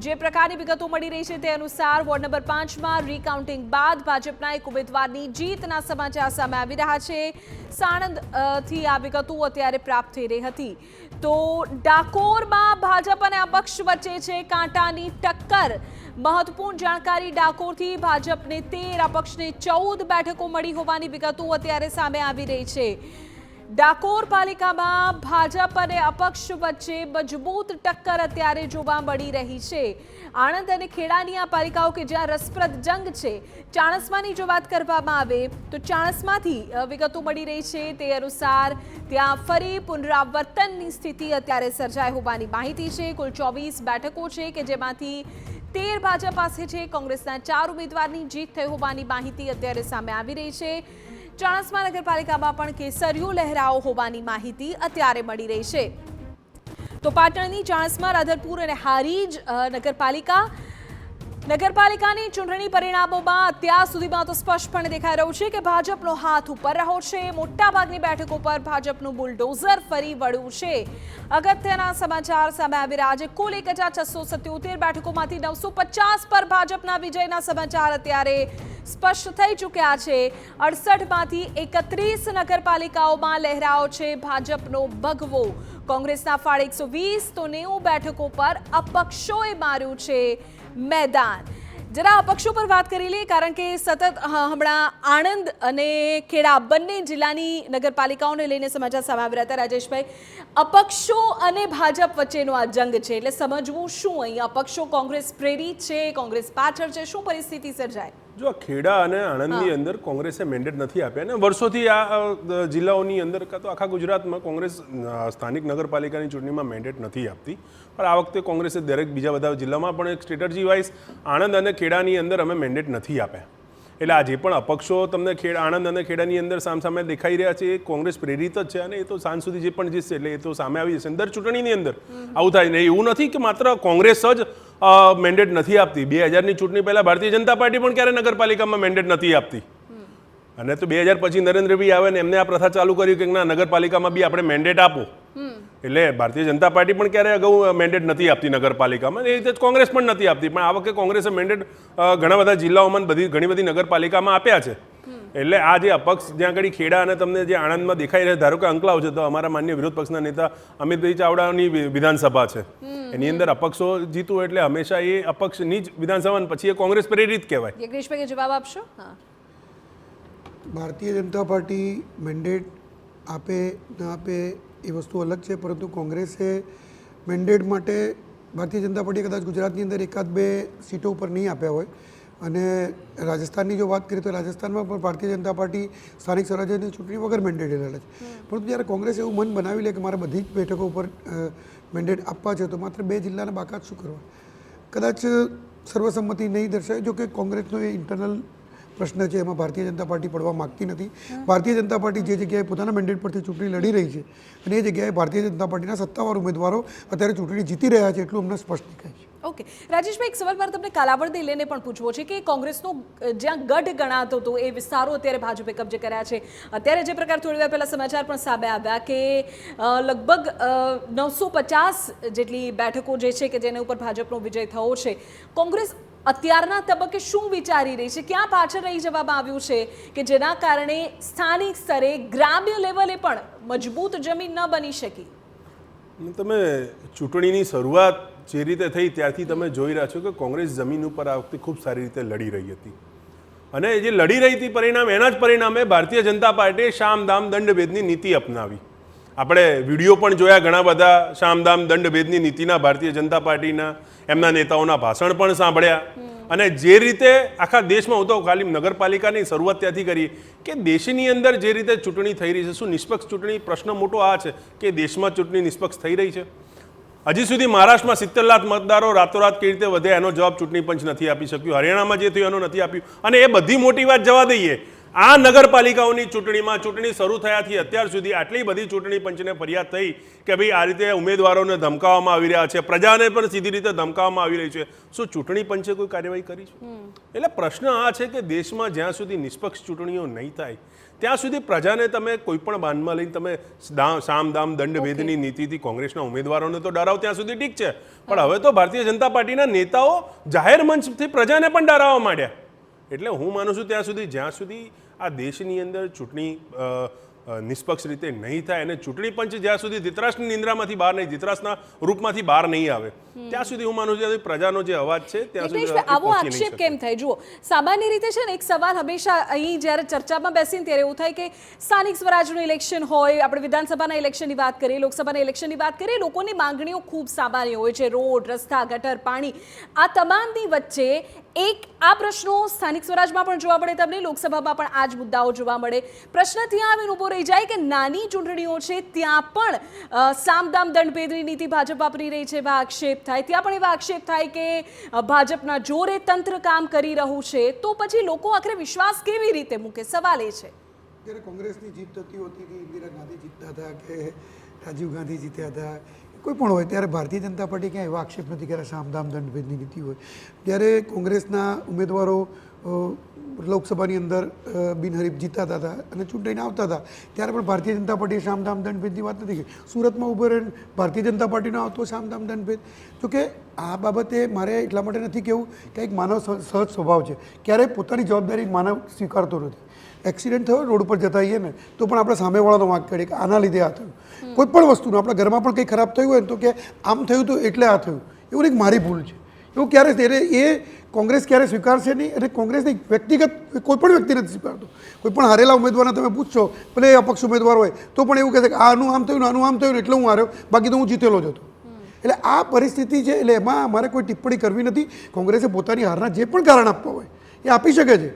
[SPEAKER 1] જે પ્રકારની વિગતો મળી રહી છે તે અનુસાર વોર્ડ નંબર 5માં રીકાઉન્ટિંગ બાદ ભાજપના એક ઉમેદવારની જીતના સમાચાર સામે આવી રહ્યા છે. સાણંદથી આ વિગતો અત્યારે પ્રાપ્ત થઈ રહી હતી. તો ડાકોરમાં ભાજપ અને અપક્ષ વચ્ચે છે કાંટાની ટક્કર. મહત્વપૂર્ણ જાણકારી ડાકોરથી, ભાજપને 13, અપક્ષને 14 બેઠકો મળી હોવાની વિગતો અત્યારે સામે આવી રહી છે. ડાકોર પાલિકામાં ભાજપ અને અપક્ષ વચ્ચે મજબૂત ટક્કર અત્યારે જોવા મળી રહી છે. આણંદ અને ખેડાની આ પાલિકાઓ કે જ્યાં રસપ્રદ જંગ છે. ચાણસ્માની જો વાત કરવામાં આવે તો ચાણસ્માથી વિગતો મળી રહી છે તે અનુસાર ત્યાં ફરી પુનરાવર્તનની સ્થિતિ અત્યારે સર્જાઈ હોવાની માહિતી છે. કુલ 24 બેઠકો છે કે જેમાંથી 13 ભાજપ પાસે છે. કોંગ્રેસના 4 ઉમેદવારની જીત થઈ હોવાની માહિતી અત્યારે સામે આવી રહી છે. ચાણસ્મા નગરપાલિકામાં પણ કેસરીઓ લહેરાવો હોવાની માહિતી અત્યારે મળી રહી છે. તો પાટણની ચાણસ્મા, રાધનપુર અને હારીજ નગરપાલિકાની ચૂંટણી પરિણામોમાં અત્યાર સુધીમાં તો સ્પષ્ટપણે દેખાઈ રહ્યું છે કે ભાજપનો હાથ ઉપર રહ્યો છે. મોટાભાગની બેઠકો પર ભાજપનું બુલડોઝર ફરી વળ્યું છે. અગત્યના સમાચાર સામે આવી રહ્યા છે. કુલ 1677 બેઠકોમાંથી 950 પર ભાજપના વિજયના સમાચાર અત્યારે સ્પષ્ટ થઈ ચૂક્યા છે. 68માંથી 31 નગરપાલિકાઓમાં લહેરાયો છે ભાજપનો ભગવો. કોંગ્રેસના ફાળે 120 તો 90 બેઠકો પર અપક્ષોએ માર્યું છે મેદાન. જરા અપક્ષો પર વાત કરી લઈએ કારણ કે સતત હમણાં આણંદ અને ખેડા બંને જિલ્લાની નગરપાલિકાઓને લઈને સમાચાર સામે આવી રહ્યા હતા. રાજેશભાઈ, અપક્ષો અને ભાજપ વચ્ચેનો આ જંગ છે એટલે સમજવું શું અહીં? અપક્ષો કોંગ્રેસ પ્રેરિત છે, કોંગ્રેસ પાછળ છે, શું પરિસ્થિતિ સર્જાય?
[SPEAKER 8] જો આ ખેડા અને આણંદની અંદર કોંગ્રેસે મેન્ડેટ નથી આપ્યા અને વર્ષોથી આ જિલ્લાઓની અંદર કાં તો આખા ગુજરાતમાં કોંગ્રેસ સ્થાનિક નગરપાલિકાની ચૂંટણીમાં મેન્ડેટ નથી આપતી, પણ આ વખતે કોંગ્રેસે દરેક બીજા બધા જિલ્લામાં પણ એક સ્ટ્રેટજી વાઇઝ આણંદ અને ખેડાની અંદર અમે મેન્ડેટ નથી આપ્યા. એટલે આ જે પણ અપક્ષો તમને આણંદ અને ખેડાની અંદર સામસામે દેખાઈ રહ્યા છે એ કોંગ્રેસ પ્રેરિત જ છે અને એ તો સાંજ સુધી જે પણ જીતશે એટલે એ તો સામે આવી જશે. દર ચૂંટણીની અંદર આવું થાય નહીં. એવું નથી કે માત્ર કોંગ્રેસ જ મેન્ડેટ નથી આપતી. 2000ની ચૂંટણી પહેલા ભારતીય જનતા પાર્ટી પણ ક્યારે નગરપાલિકામાં મેન્ડેટ નથી આપતી અને તો 2000 પછી નરેન્દ્રભાઈ આવે ને એમને આ પ્રથા ચાલુ કર્યું કે ના નગરપાલિકામાં બી આપણે મેન્ડેટ આપો. એટલે ભારતીય જનતા પાર્ટી પણ ક્યારે અગાઉ મેન્ડેટ નથી આપતી નગરપાલિકામાં, એ રીતે કોંગ્રેસ પણ નથી આપતી. પણ આ વખતે કોંગ્રેસે મેન્ડેટ ઘણા બધા જિલ્લાઓમાં ઘણી બધી નગરપાલિકામાં આપ્યા છે. એટલે આ જે અપક્ષ જ્યાં આગળ ખેડા અને તમને જે આણંદમાં દેખાઈ રહ્યા, ધારો કે અંકલાવ છે તો અમારા માન્ય વિરોધ પક્ષના નેતા અમિતભાઈ ચાવડાની વિધાનસભા છે, એની અંદર અપક્ષો જીતું એટલે હંમેશા એ અપક્ષની જ વિધાનસભા પછી એ કોંગ્રેસ પ્રેરિત કહેવાય.
[SPEAKER 1] યજ્ઞેશભાઈ જવાબ આપશો.
[SPEAKER 2] ભારતીય જનતા પાર્ટી મેન્ડેટ આપે ન આપે એ વસ્તુ અલગ છે, પરંતુ કોંગ્રેસે મેન્ડેટ માટે ભારતીય જનતા પાર્ટીએ કદાચ ગુજરાતની અંદર 1-2 સીટો ઉપર નહીં આપ્યા હોય અને રાજસ્થાનની જો વાત કરીએ તો રાજસ્થાનમાં પણ ભારતીય જનતા પાર્ટી સ્થાનિક સ્વરાજ્યની ચૂંટણી વગર મેન્ડેટ લડે છે. પરંતુ જ્યારે કોંગ્રેસ એવું મન બનાવી લે કે મારે બધી જ બેઠકો ઉપર મેન્ડેટ આપવા છે તો માત્ર 2 જિલ્લાના બાકાત શું કરવા? કદાચ સર્વસંમતિ નહીં દર્શાવે. જો કે કોંગ્રેસનો એ ઇન્ટરનલ પ્રશ્ન છે, એમાં ભારતીય જનતા પાર્ટી પડવા માગતી નથી. ભારતીય જનતા પાર્ટી જે જગ્યાએ પોતાના મેન્ડેટ પરથી ચૂંટણી લડી રહી છે અને એ જગ્યાએ ભારતીય જનતા પાર્ટીના સત્તાવાર ઉમેદવારો અત્યારે ચૂંટણી જીતી રહ્યા છે એટલું અમને સ્પષ્ટ દેખાય છે.
[SPEAKER 1] ઓકે રાજેશભાઈ, એક સવાલ મારે તમને કાલાવડને લઈને પણ પૂછવો છે કે કોંગ્રેસનો જ્યાં ગઢ ગણાતો હતો એ વિસ્તારો અત્યારે ભાજપે કબજે કર્યા છે. અત્યારે જે પ્રકાર થોડી વાર પહેલા સમાચાર પણ સામે આવ્યા કે લગભગ 950 જેટલી બેઠકો જે છે કે જેના ઉપર ભાજપનો વિજય થયો છે. કોંગ્રેસ અત્યારના તબક્કે શું વિચારી રહી છે? ક્યાં પાછળ રહી જવામાં આવ્યું છે કે જેના કારણે સ્થાનિક સ્તરે ગ્રામ્ય લેવલે પણ મજબૂત જમીન ન બની શકી?
[SPEAKER 8] તમે ચૂંટણીની શરૂઆત જે રીતે થઈ ત્યારથી તમે જોઈ રહ્યા છો કે કોંગ્રેસ જમીન ઉપર આ વખતે ખૂબ સારી રીતે લડી રહી હતી અને જે લડી રહી હતી પરિણામ એના જ પરિણામે ભારતીય જનતા પાર્ટીએ શામદામ દંડભેદની નીતિ અપનાવી. આપણે વિડીયો પણ જોયા ઘણા બધા શામદામ દંડભેદની નીતિના, ભારતીય જનતા પાર્ટીના એમના નેતાઓના ભાષણ પણ સાંભળ્યા અને જે રીતે આખા દેશમાં, હું તો ખાલી નગરપાલિકાની શરૂઆત ત્યાંથી કરી કે દેશની અંદર જે રીતે ચૂંટણી થઈ રહી છે, શું નિષ્પક્ષ ચૂંટણી? પ્રશ્ન મોટો આ છે કે દેશમાં ચૂંટણી નિષ્પક્ષ થઈ રહી છે? હજી સુધી મહારાષ્ટ્રમાં 70 લાખ મતદારો રાતોરાત કેવી રીતે વધે એનો જવાબ ચૂંટણી પંચ નથી આપી શક્યું. હરિયાણામાં જે થયું એનો નથી આપ્યું. અને એ બધી મોટી વાત જવા દઈએ, આ નગરપાલિકાઓની ચૂંટણીમાં ચૂંટણી શરૂ થયાથી અત્યાર સુધી આટલી બધી ચૂંટણી પંચને ફરિયાદ થઈ કે ભાઈ આ રીતે ઉમેદવારોને ધમકાવવામાં આવી રહ્યા છે, પ્રજાને પણ સીધી રીતે ધમકાવવામાં આવી રહી છે. શું ચૂંટણી પંચે કોઈ કાર્યવાહી કરી છે? એટલે પ્રશ્ન આ છે કે દેશમાં જ્યાં સુધી નિષ્પક્ષ ચૂંટણીઓ નહીં થાય ત્યાં સુધી પ્રજાને તમે કોઈ પણ બાંધમાં લઈને તમે સામદામ દંડભેદની નીતિથી કોંગ્રેસના ઉમેદવારોને તો ડરાવો ત્યાં સુધી ઠીક છે, પણ હવે તો ભારતીય જનતા પાર્ટીના નેતાઓ જાહેર મંચથી પ્રજાને પણ ડરાવવા માંડ્યા. એટલે હું માનું છું ત્યાં સુધી જ્યાં સુધી આ દેશની અંદર ચૂંટણી નિષ્પક્ષ રીતે નહીં થાય અને ચૂંટણી પંચ જ્યાં સુધી ધૃતરાષ્ટ્રની નિંદ્રામાંથી બહાર નહીં, ધૃતરાષ્ટ્રના રૂપમાંથી બહાર નહીં આવે ત્યાં સુધી હું માનું છું પ્રજાનો જે અવાજ છે ત્યાં સુધી
[SPEAKER 1] આવો આક્ષેપ કેમ થાય? જુઓ, સામાન્ય રીતે છે ને એક સવાલ હંમેશા અહીં જ્યારે ચર્ચામાં બેસીને ત્યારે એવું થાય કે સ્થાનિક સ્વરાજનું ઇલેક્શન હોય, આપણે વિધાનસભાના ઇલેક્શનની વાત કરીએ, લોકસભાના ઇલેક્શનની વાત કરીએ, લોકોની માંગણીઓ ખૂબ સામાન્ય હોય છે, રોડ, રસ્તા, ગટર, પાણી, આ તમામની વચ્ચે એક આ પ્રશ્નો સ્થાનિક સ્વરાજમાં પણ જોવા મળે, તમને લોકસભામાં પણ આ જ મુદ્દાઓ જોવા મળે. પ્રશ્ન ત્યાં આવીને ઉભો રહી જાય કે નાની ચૂંટણીઓ છે ત્યાં પણ સામદામ દંડભેદની નીતિ ભાજપ વાપરી રહી છે એવા આક્ષેપ થાય. ત્યાં પણ એવા આક્ષેપ થાય કે ભાજપના જોરે તંત્ર કામ કરી રહ્યું છે. તો પછી લોકો આખરે વિશ્વાસ કેવી રીતે મૂકે? સવાલ એ છે.
[SPEAKER 2] જ્યારે કોંગ્રેસની જીત થતી હોતી હતી, ઇન્દિરા ગાંધી જીતતા હતા કે રાજીવ ગાંધી જીત્યા હતા, કોઈ પણ હોય, ત્યારે ભારતીય જનતા પાર્ટી ક્યાંય એવા આક્ષેપ નથી કર્યા સામદામ દંડભેદની નીતિ હોય. જ્યારે કોંગ્રેસના ઉમેદવારો લોકસભાની અંદર બિનહરીફ જીતાતા હતા અને ચૂંટણીને આવતા હતા ત્યારે પણ ભારતીય જનતા પાર્ટીએ સામદામ દંડભેદની વાત નથી કરી. સુરતમાં ઉભો રહીને ભારતીય જનતા પાર્ટીનો આવતો સામદામ દંડભેદ. જોકે આ બાબતે મારે એટલા માટે નથી કહેવું કે એક માનવ સહજ સ્વભાવ છે, ક્યારેય પોતાની જવાબદારી માનવ સ્વીકારતો નથી. એક્સિડન્ટ થયો રોડ ઉપર જતા હોઈએ ને તો પણ આપણે સામેવાળાનો વાંક કરીએ કે આના લીધે આ થયું. કોઈ પણ વસ્તુનું આપણા ઘરમાં પણ કંઈ ખરાબ થયું હોય ને તો કે આમ થયું તો એટલે આ થયું, એવું એક મારી ભૂલ છે, એવું ક્યારે ત્યારે એ કોંગ્રેસ ક્યારે સ્વીકારશે નહીં. અને કોંગ્રેસની વ્યક્તિગત કોઈ પણ વ્યક્તિ નથી સ્વીકારતો. કોઈ પણ હારેલા ઉમેદવારને તમે પૂછશો, ભલે અપક્ષ ઉમેદવાર હોય તો પણ એવું કહેશે કે આનું આમ થયું, આનું આમ થયું એટલે હું હાર્યો, બાકી તો હું જીતેલો જ હતો. એટલે આ પરિસ્થિતિ છે. એટલે એમાં અમારે કોઈ ટિપ્પણી કરવી નથી. કોંગ્રેસે પોતાની હારના જે પણ કારણ આપવા હોય એ આપી શકે છે.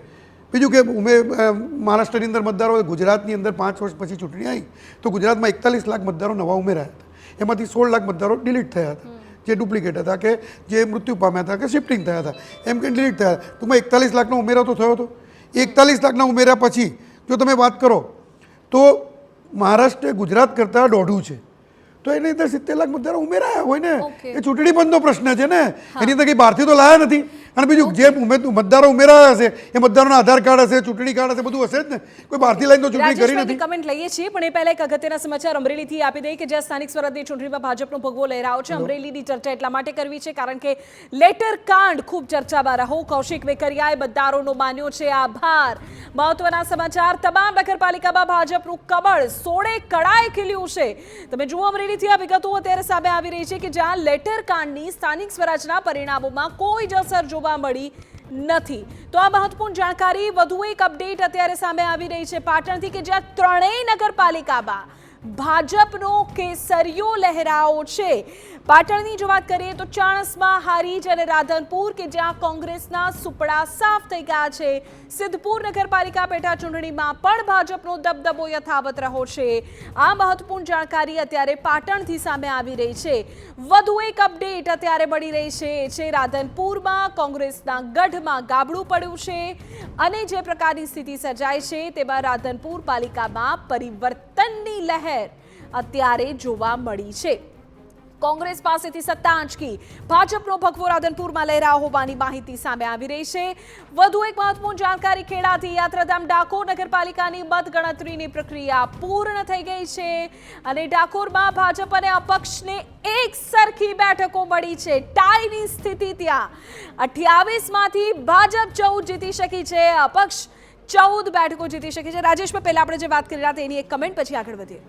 [SPEAKER 2] બીજું કે મહારાષ્ટ્રની અંદર મતદારો, ગુજરાતની અંદર 5 વર્ષ પછી ચૂંટણી આવી તો ગુજરાતમાં 41 લાખ મતદારો નવા ઉમેરાયા હતા. એમાંથી 16 લાખ મતદારો ડિલીટ થયા હતા, જે ડુપ્લિકેટ હતા કે જે મૃત્યુ પામ્યા હતા કે શિફ્ટિંગ થયા હતા, એમ કે ડિલીટ થયા. ટૂંકમાં 41 લાખનો ઉમેરો તો થયો હતો. 41 લાખના ઉમેર્યા પછી જો તમે વાત કરો તો મહારાષ્ટ્ર ગુજરાત કરતાં દોઢું છે, તો એની અંદર 70 લાખ મતદારો ઉમેરાયા હોય ને, એ ચૂંટણી પંચનો પ્રશ્ન છે ને, એની અંદર કંઈ બહારથી તો લાયા નથી. અને બીજું જે મતદારો ઉમેરાયા હશે એ મતદારોના આધાર કાર્ડ હશે, ચૂંટણી કાર્ડ હશે, બધું હશે જ ને. કોઈ બહારથી લઈને તો ચૂંટણી કરી નથી.
[SPEAKER 1] કમેન્ટ લઈએ છીએ, પણ એ પહેલા એક અગત્યના સમાચાર અમરેલીથી આપી દઈએ કે જ્યાં સ્થાનિક સ્વરાજની ચૂંટણીમાં ભાજપનો ભગવો લહેરાયો છે. અમરેલીની ચર્ચા એટલા માટે કરવી છે કારણ કે લેટર કાંડ ખૂબ ચર્ચામાં રહ્યો. કૌશિક વેકરિયાએ મતદારોનો માન્યો છે આભાર. મહત્વના સમાચાર, તમામ નગરપાલિકામાં ભાજપનું કમળ 16 કળાએ ખીલ્યું છે. તમે જુઓ, અમરેલીથી આ વિગતો અત્યારે સામે આવી રહી છે કે જ્યાં લેટર કાંડની સ્થાનિક સ્વરાજના પરિણામોમાં કોઈ જ અસર જોવા મળી નથી. તો આ મહત્વપૂર્ણ જાણકારી, વધુ એક અપડેટ અત્યારે સામે આવી રહી છે પાટણથી કે જ્યાં ત્રણેય નગરપાલિકામાં ભાજપનો કેસરિયો લહેરાયો છે. પાટણની જો વાત કરીએ તો ચાણસ્મા, હારીજ અને રાધનપુર કે જ્યાં કોંગ્રેસના સુપડા સાફ થઈ ગયા છે. સિદ્ધપુર નગરપાલિકા પેટા ચૂંટણીમાં પણ ભાજપનો દબદબો યથાવત રહ્યો છે. આ મહત્વપૂર્ણ જાણકારી અત્યારે પાટણથી સામે આવી રહી છે. વધુ એક અપડેટ અત્યારે મળી રહી છે રાધનપુરમાં કોંગ્રેસના ગઢમાં ગાબડું પડ્યું છે અને જે પ્રકારની સ્થિતિ સર્જાય છે તેમાં રાધનપુર પાલિકામાં પરિવર્તનની લહેર અત્યારે જોવા મળી છે. કોંગ્રેસ પાસેથી સત્તા આંચકી ભાજપનો ભગવો રાધનપુરમાં લહેરાયો હોવાની માહિતી સામે આવી રહી છે. વધુ એક મહત્વપૂર્ણ જાણકારી ખેડાથી, યાત્રાધામ ડાકોર નગરપાલિકાની મતગણતરીની પ્રક્રિયા પૂર્ણ થઈ ગઈ છે અને ડાકોરમાં ભાજપ અને અપક્ષને એક સરખી બેઠકો મળી છે. ટાઈની સ્થિતિ ત્યાં 28માંથી ભાજપ 14 જીતી શકી છે, અપક્ષ 14 બેઠકો જીતી શકી છે. રાજેશભાઈ, પહેલા આપણે જે વાત કરી રહ્યા હતા એની એક કમેન્ટ, પછી આગળ વધીએ.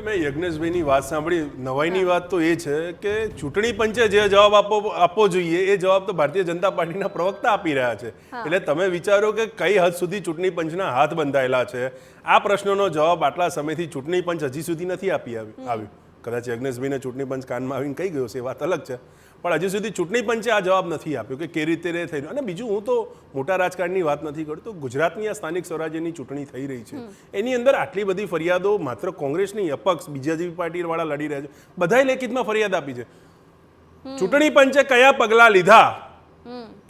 [SPEAKER 8] મેં યજ્ઞેશભાઈની વાત સાંભળી. નવાઈની વાત તો એ છે કે ચૂંટણી પંચે જે જવાબ આપવો જોઈએ એ જવાબ તો ભારતીય જનતા પાર્ટીના પ્રવક્તા આપી રહ્યા છે. એટલે તમે વિચારો કે કઈ હદ સુધી ચૂંટણી પંચના હાથ બંધાયેલા છે. આ પ્રશ્નનો જવાબ આટલા સમયથી ચૂંટણી પંચ હજી સુધી નથી આવ્યું. કદાચ યજ્ઞેશભાઈને ચૂંટણી પંચ કાનમાં આવીને કહી ગયો છે, એ વાત અલગ છે, પણ હજી સુધી ચૂંટણી પંચે આ જવાબ નથી આપ્યો કે કેવી રીતે થઈ રહ્યું. અને બીજું, હું તો મોટા રાજકારણની વાત નથી કરતો. ગુજરાતની આ સ્થાનિક સ્વરાજ્યની ચૂંટણી થઈ રહી છે, એની અંદર આટલી બધી ફરિયાદો માત્ર કોંગ્રેસની, અપક્ષ, બીજા જેવી પાર્ટીવાળા લડી રહ્યા છે, બધાએ લેખિતમાં ફરિયાદ આપી છે. ચૂંટણી પંચે કયા પગલાં લીધા,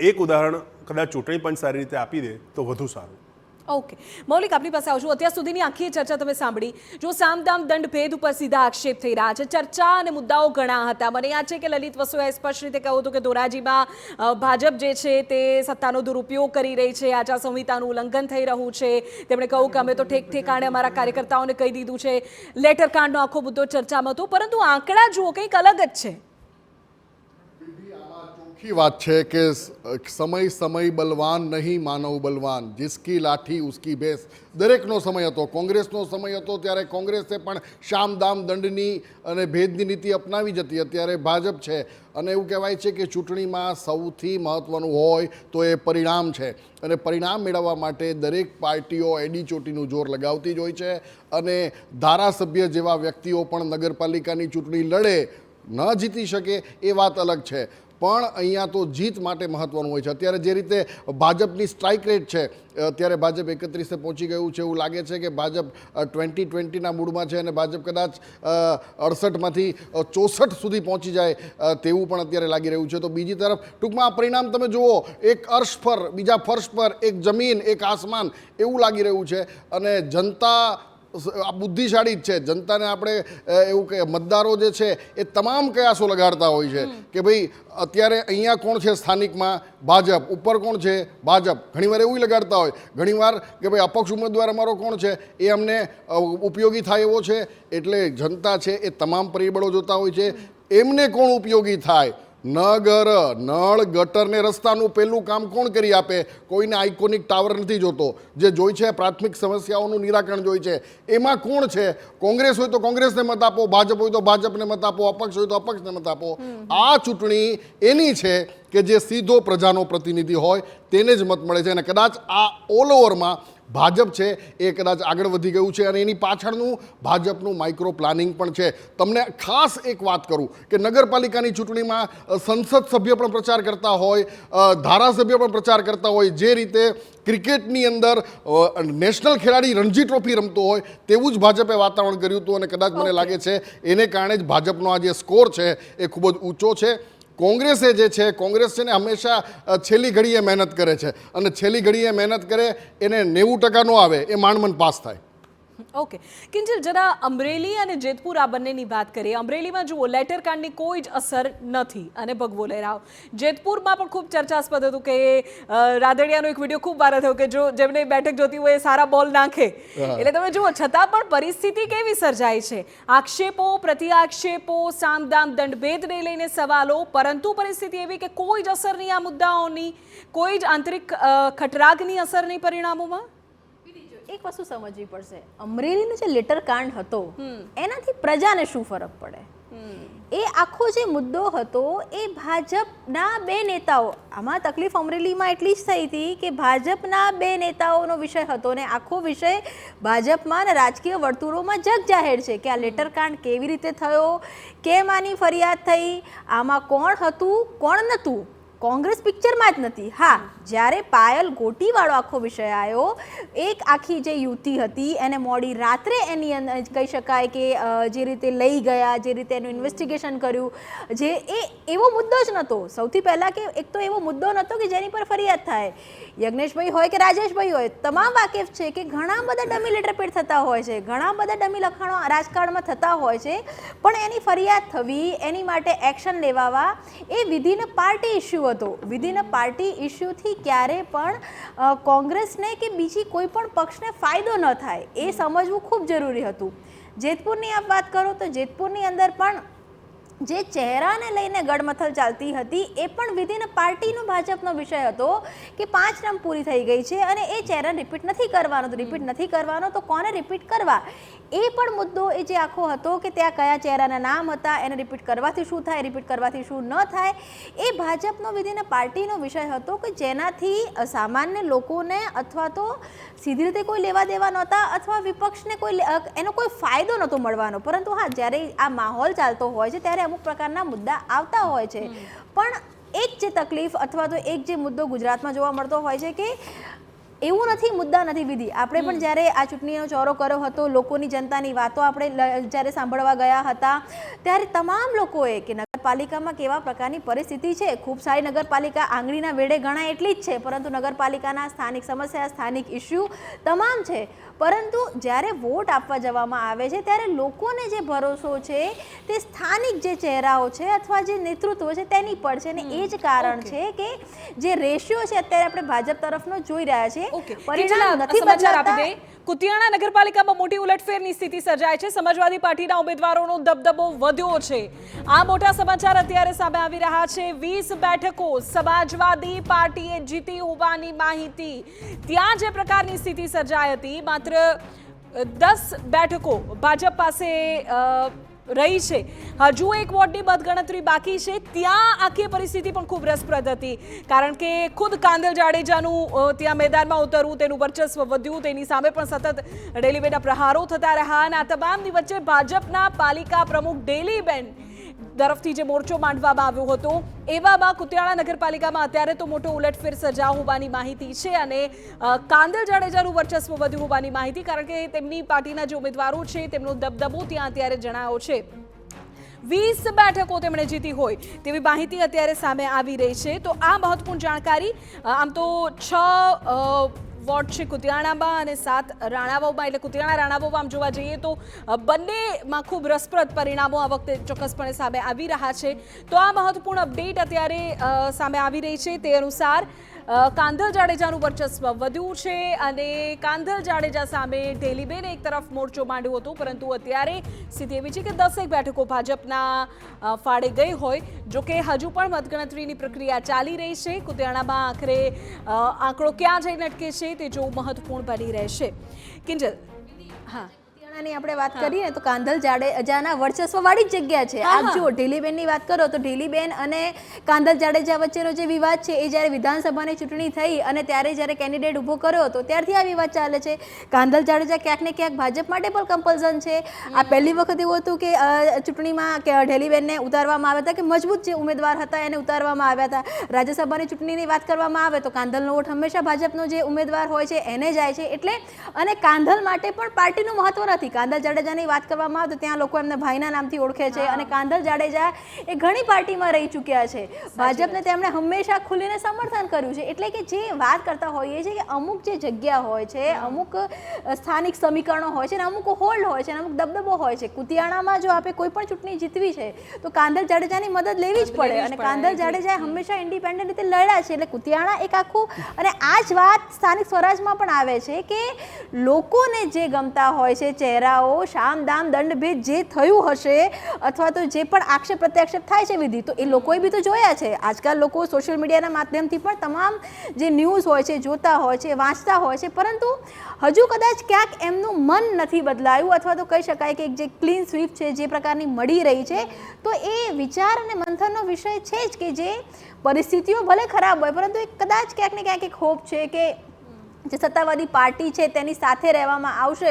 [SPEAKER 8] એક ઉદાહરણ કદાચ ચૂંટણી પંચ સારી રીતે આપી દે તો વધુ સારું.
[SPEAKER 1] ઓકે, મૌલિક, આપની પાસે આવશું. અત્યાર સુધીની આખી ચર્ચા તમે સાંભળી. જો સામદામ દંડ ભેદ ઉપર સીધા આક્ષેપ થઈ રહ્યા છે, ચર્ચા અને મુદ્દાઓ ઘણા હતા. મને યાદ છે કે લલિત વસુએ સ્પષ્ટ રીતે કહ્યું હતું કે ધોરાજીમાં ભાજપ જે છે તે સત્તાનો દુરુપયોગ કરી રહી છે, આચાર સંહિતાનું ઉલ્લંઘન થઈ રહ્યું છે. તેમણે કહ્યું કે અમે તો ઠેકાણે અમારા કાર્યકર્તાઓને કહી દીધું છે. લેટર કાંડનો આખો મુદ્દો ચર્ચામાં હતો, પરંતુ આંકડા જુઓ કંઈક અલગ જ છે.
[SPEAKER 10] की बात है कि समय समय बलवान नहीं मानव बलवान, जिसकी लाठी उसकी भैंस. દરેકનો સમય હતો. કોંગ્રેસનો સમય હતો ત્યારે કોંગ્રેસે પણ શામદામ દંડની અને ભેદની નીતિ અપનાવી જ હતી. અત્યારે ભાજપ છે અને એવું કહેવાય છે કે ચૂંટણીમાં સૌથી મહત્ત્વનું હોય તો એ પરિણામ છે અને પરિણામ મેળવવા માટે દરેક પાર્ટીઓ એડી ચોટીનું જોર લગાવતી જ હોય છે. અને ધારાસભ્ય જેવા વ્યક્તિઓ પણ નગરપાલિકાની ચૂંટણી લડે, ન જીતી શકે એ વાત અલગ છે, પણ અહીંયા તો જીત માટે મહત્ત્વનું હોય છે. અત્યારે જે રીતે ભાજપની સ્ટ્રાઇક રેટ છે, અત્યારે ભાજપ 31 પહોંચી ગયું છે. એવું લાગે છે કે ભાજપ 2020ના મૂડમાં છે અને ભાજપ કદાચ 68માંથી 64 સુધી પહોંચી જાય તેવું પણ અત્યારે લાગી રહ્યું છે. તો બીજી તરફ ટૂંકમાં આ પરિણામ તમે જુઓ, એક અર્શ પર, બીજા ફર્શ પર, એક જમીન, એક આસમાન, એવું લાગી રહ્યું છે. અને જનતા બુદ્ધિશાળી જ છે. જનતાને આપણે એવું કે મતદારો જે છે એ તમામ કયાસો લગાડતા હોય છે કે ભાઈ અત્યારે અહીંયા કોણ છે સ્થાનિકમાં, ભાજપ. ઉપર કોણ છે, ભાજપ. ઘણીવાર એવું લગાડતા હોય, ઘણીવાર કે ભાઈ અપક્ષ ઉમેદવાર અમારો કોણ છે એ અમને ઉપયોગી થાય એવો છે. એટલે જનતા છે એ તમામ પરિબળો જોતા હોય છે. એમને કોણ ઉપયોગી થાય, નગર, નળ, ગટર ને રસ્તાનું પહેલું કામ કોણ કરી આપે? કોઈને આઇકોનિક ટાવર નથી જોતો. જે જોઈ છે પ્રાથમિક સમસ્યાઓનું નિરાકરણ જોઈ છે. એમાં કોણ છે? કોંગ્રેસ હોય તો કોંગ્રેસને મત આપો, ભાજપ હોય તો ભાજપને મત આપો, અપક્ષ હોય તો અપક્ષને મત આપો. આ ચૂંટણી એની છે કે જે સીધો પ્રજાનો પ્રતિનિધિ હોય તેને જ મત મળે છે. અને કદાચ આ ઓલ ઓવરમાં ભાજપ છે એ કદાચ આગળ વધી ગયું છે અને એની પાછળનું ભાજપનું માઇક્રો પ્લાનિંગ પણ છે. તમને ખાસ એક વાત કરું કે નગરપાલિકાની ચૂંટણીમાં સંસદ સભ્ય પણ પ્રચાર કરતા હોય, ધારાસભ્ય પણ પ્રચાર કરતા હોય, જે રીતે ક્રિકેટની અંદર નેશનલ ખેલાડી રણજી ટ્રોફી રમતો હોય તેવું જ ભાજપે વાતાવરણ કર્યું હતું અને કદાચ મને લાગે છે એને કારણે જ ભાજપનો આ જે સ્કોર છે એ ખૂબ જ ઊંચો છે. કોંગ્રેસે જે છે, કોંગ્રેસ છે ને હંમેશા છેલ્લી ઘડીએ મહેનત કરે છે અને છેલ્લી ઘડીએ મહેનત કરે એને 90% નો આવે એ માંડમન પાસ થાય.
[SPEAKER 1] ઓકે કિંજલ, જરા અમરેલી અને જેતપુર આ બંનેની વાત કરીએ. અમરેલીમાં જુઓ લેટર કાર્ડની કોઈ જ અસર નથી અને ભગવો લહેરાવ. જેતપુરમાં પણ ખૂબ ચર્ચાસ્પદ હતું કે રાદડિયાનો એક વિડીયો ખૂબ વાયરલ થયો કે જો જેમને બેઠક જોતી હોય એ સારા બોલ નાખે. એટલે તમે જુઓ છતાં પણ પરિસ્થિતિ કેવી સર્જાય છે. આક્ષેપો પ્રતિ આક્ષેપો, સામદામ દંડભેદને લઈને સવાલો, પરંતુ પરિસ્થિતિ એવી કે કોઈ જ અસર નહીં આ મુદ્દાઓની, કોઈ જ આંતરિક ખટરાગની અસર નહીં પરિણામોમાં.
[SPEAKER 3] એક વસ્તુ સમજવી પડશે, અમરેલીનો જે લેટર કાંડ હતો એનાથી પ્રજાને શું ફરક પડે? એ આખો જે મુદ્દો હતો એ ભાજપના બે નેતાઓ, આમાં તકલીફ અમરેલીમાં એટલી જ થઈ હતી કે ભાજપના બે નેતાઓનો વિષય હતો ને આખો વિષય ભાજપમાં અને રાજકીય વર્તુળોમાં જગ જાહેર છે કે આ લેટર કાંડ કેવી રીતે થયો, કેમ આની ફરિયાદ થઈ, આમાં કોણ હતું કોણ નહોતું. કોંગ્રેસ પિક્ચરમાં જ નથી. હા, જ્યારે પાયલ ગોટીવાળો આખો વિષય આવ્યો, એક આખી જે યુવતી હતી એને મોડી રાત્રે એની અંદર કહી શકાય કે જે રીતે લઈ ગયા, જે રીતે એનું ઇન્વેસ્ટિગેશન કર્યું, જે એ એવો મુદ્દો જ નહોતો. સૌથી પહેલાં કે એક તો એવો મુદ્દો નહોતો કે જેની પર ફરિયાદ થાય. યજ્ઞેશભાઈ હોય કે રાજેશભાઈ હોય, તમામ વાકેફ છે કે ઘણા બધા ડમી લેટર પેડ થતા હોય છે, ઘણા બધા ડમી લખાણો રાજકારણમાં થતા હોય છે, પણ એની ફરિયાદ થવી, એની માટે એક્શન લેવાવા એ વિધિન પાર્ટી ઇસ્યુ હતો. વિધિન પાર્ટી ઇસ્યુથી ક્યારે પણ કોંગ્રેસને કે બીજી કોઈ પણ પક્ષને ફાયદો ન થાય એ સમજવું ખૂબ જરૂરી હતું. જેતપુરની આપ વાત કરો તો જેતપુરની અંદર પણ જે ચહેરાને લઈને ગડમથલ ચાલતી હતી એ પણ વિધિન પાર્ટીનો ભાજપનો વિષય હતો કે 5 ટર્મ પૂરી થઈ ગઈ છે અને એ ચહેરા રિપીટ નથી કરવાનો. તો રિપીટ નથી કરવાનો તો કોને રિપીટ કરવા એ પણ મુદ્દો એ જે આખો હતો કે ત્યાં કયા ચહેરાના નામ હતા, એને રિપીટ કરવાથી શું થાય, રિપીટ કરવાથી શું ન થાય, એ ભાજપનો વિધિન પાર્ટીનો વિષય હતો કે જેનાથી સામાન્ય લોકોને અથવા તો સીધી રીતે કોઈ લેવા દેવા નહોતા અથવા વિપક્ષને કોઈ એનો કોઈ ફાયદો નહોતો મળવાનો. પરંતુ હા, જ્યારે આ માહોલ ચાલતો હોય છે ત્યારે અમુક પ્રકારના મુદ્દા આવતા હોય છે. પણ એક જે તકલીફ અથવા તો એક જે મુદ્દો ગુજરાતમાં જોવા મળતો હોય છે કે એવું નથી મુદ્દા નથી વિધિ. આપણે પણ જ્યારે આ ચૂંટણીનો ચોરો કર્યો હતો, લોકોની જનતાની વાતો આપણે જ્યારે સાંભળવા ગયા હતા ત્યારે તમામ લોકોએ કે નગરપાલિકામાં કેવા પ્રકારની પરિસ્થિતિ છે. ખૂબ સારી નગરપાલિકા આંગળીના વેડે ગણાય એટલી જ છે, પરંતુ નગરપાલિકાના સ્થાનિક સમસ્યા, સ્થાનિક ઇસ્યુ તમામ છે. પરંતુ જ્યારે વોટ આપવા જવામાં આવે છે ત્યારે લોકોને જે ભરોસો છે તે સ્થાનિક જે ચહેરાઓ છે અથવા જે નેતૃત્વ છે તેની પર છે. અને એ જ કારણ છે કે જે રેશિયો છે અત્યારે આપણે ભાજપ તરફનો જોઈ રહ્યા છીએ, પરિણામ નથી બદલાતા.
[SPEAKER 1] કુતિયાણા નગરપાલિકામાં મોટી ઉલટફેરની સ્થિતિ સર્જાય છે. સમાજવાદી પાર્ટીના ઉમેદવારોનો દબદબો વધ્યો છે. આ મોટા સમાચાર અત્યારે સામે આવી રહ્યા છે. 20 બેઠકો સમાજવાદી પાર્ટીએ જીતી હોવાની માહિતી. ત્યાં જે પ્રકારની સ્થિતિ સર્જાઈ હતી, માત્ર 10 બેઠકો ભાજપ પાસે રહી છે. હજુ એક વોર્ડની મતગણતરી બાકી છે. ત્યાં આખી પરિસ્થિતિ પણ ખૂબ રસપ્રદ હતી, કારણ કે ખુદ કાંદલ જાડેજાનું ત્યાં મેદાનમાં ઉતરવું, તેનું વર્ચસ્વ વધ્યું, તેની સામે પણ સતત ડેલીબેનના પ્રહારો થતા રહ્યા. અને આ તમામની વચ્ચે ભાજપના પાલિકા પ્રમુખ ડેલીબેન તરફથી જે મોરચો માંડવામાં આવ્યો હતો, એવામાં કુતિયાણા નગરપાલિકામાં અત્યારે તો મોટો ઉલટફેર સર્જા હોવાની માહિતી છે અને કાંદલ જાડેજાનું વર્ચસ્વ વધ્યું હોવાની માહિતી, કારણ કે તેમની પાર્ટીના જે ઉમેદવારો છે તેમનો દબદબો ત્યાં અત્યારે જણાયો છે. 20 બેઠકો તેમણે જીતી હોય તેવી માહિતી અત્યારે સામે આવી રહી છે. તો આ મહત્વપૂર્ણ જાણકારી. આમ તો 6 વોર્ડ છે કુતિયાણામાં અને 7 રાણાવાવમાં. એટલે કુતિયાણા રાણાવાવ આમ જોવા જઈએ તો બંનેમાં ખૂબ રસપ્રદ પરિણામો આ વખતે ચોક્કસપણે સામે આવી રહ્યા છે. તો આ મહત્વપૂર્ણ અપડેટ અત્યારે સામે આવી રહી છે. તે અનુસાર કાંદલ જાડેજાનું વર્ચસ્વ વધ્યું છે અને કાંદલ જાડેજા સામે ડેલીબેને એક તરફ મોરચો માંડ્યો હતો, પરંતુ અત્યારે સ્થિતિ એવી છે કે 10 બેઠકો ભાજપના ફાળે ગઈ હોય. જોકે હજુ પણ મતગણતરીની પ્રક્રિયા ચાલી રહી છે. કુતિયાણામાં આખરે આંકડો ક્યાં જઈને અટકે છે તે જોવું મહત્વપૂર્ણ બની રહેશે. કિંજલ, હા,
[SPEAKER 3] ની આપણે વાત કરીએ તો કાંધલ જાડેજાના વર્ચસ્વવાળી જ જગ્યા છે. આપ જુઓ, ઢીલીબેનની વાત કરો તો ઢીલીબેન અને કાંધલ જાડેજા વચ્ચેનો જે વિવાદ છે એ જ્યારે વિધાનસભાની ચૂંટણી થઈ અને ત્યારે જ્યારે કેન્ડિડેટ ઊભો કર્યો હતો ત્યારથી આ વિવાદ ચાલે છે. કાંધલ જાડેજા ક્યાંક ને ક્યાંક ભાજપ માટે પણ કમ્પલ્સન છે. આ પહેલી વખત એવું હતું કે ચૂંટણીમાં ઢીલીબેનને ઉતારવામાં આવ્યા હતા, કે મજબૂત જે ઉમેદવાર હતા એને ઉતારવામાં આવ્યા હતા. રાજ્યસભાની ચૂંટણીની વાત કરવામાં આવે તો કાંધલનો વોટ હંમેશા ભાજપનો જે ઉમેદવાર હોય છે એને જાય છે. એટલે અને કાંધલ માટે પણ પાર્ટીનું મહત્વ નથી. કાંધલ જાડેજાની વાત કરવામાં આવે તો ત્યાં લોકો એમને ભાઈના નામથી ઓળખે છે અને કાંધલ જાડેજા એ ઘણી પાર્ટીમાં રહી ચૂક્યા છે. ભાજપને તેમણે હંમેશા ખુલીને સમર્થન કર્યું છે. એટલે કે જે વાત કરતા હોઈએ છીએ કે અમુક જે જગ્યા હોય છે, અમુક સ્થાનિક સમીકરણો હોય છે અને અમુક હોલ્ડ હોય છે અને અમુક દબદબો હોય છે. કુતિયાણામાં જો આપણે કોઈ પણ ચૂંટણી જીતવી છે તો કાંધલ જાડેજાની મદદ લેવી જ પડે અને કાંધલ જાડેજાએ હંમેશા ઇન્ડિપેન્ડન્ટ રીતે લડ્યા છે. એટલે કુતિયાણા એક આખું, અને આ જ વાત સ્થાનિક સ્વરાજમાં પણ આવે છે કે લોકોને જે ગમતા હોય છે ચહેરાઓ, શામ દામ દંડ ભેદ જે થયું હશે અથવા તો જે પણ આક્ષેપ પ્રત્યાક્ષેપ થાય છે વિધિ, તો એ લોકોએ બી તો જોયા છે. આજકાલ લોકો સોશિયલ મીડિયાના માધ્યમથી પણ તમામ જે ન્યૂઝ હોય છે જોતા હોય છે, વાંચતા હોય છે, પરંતુ હજુ કદાચ ક્યાંક એમનું મન નથી બદલાયું અથવા તો કહી શકાય કે જે ક્લીન સ્વીપ છે જે પ્રકારની મળી રહી છે તો એ વિચાર અને મંથનનો વિષય છે જ કે જે પરિસ્થિતિઓ ભલે ખરાબ હોય પરંતુ એ કદાચ ક્યાંક ને ક્યાંક એક હોપ છે કે જે સત્તાવાદી પાર્ટી છે તેની સાથે રહેવામાં આવશે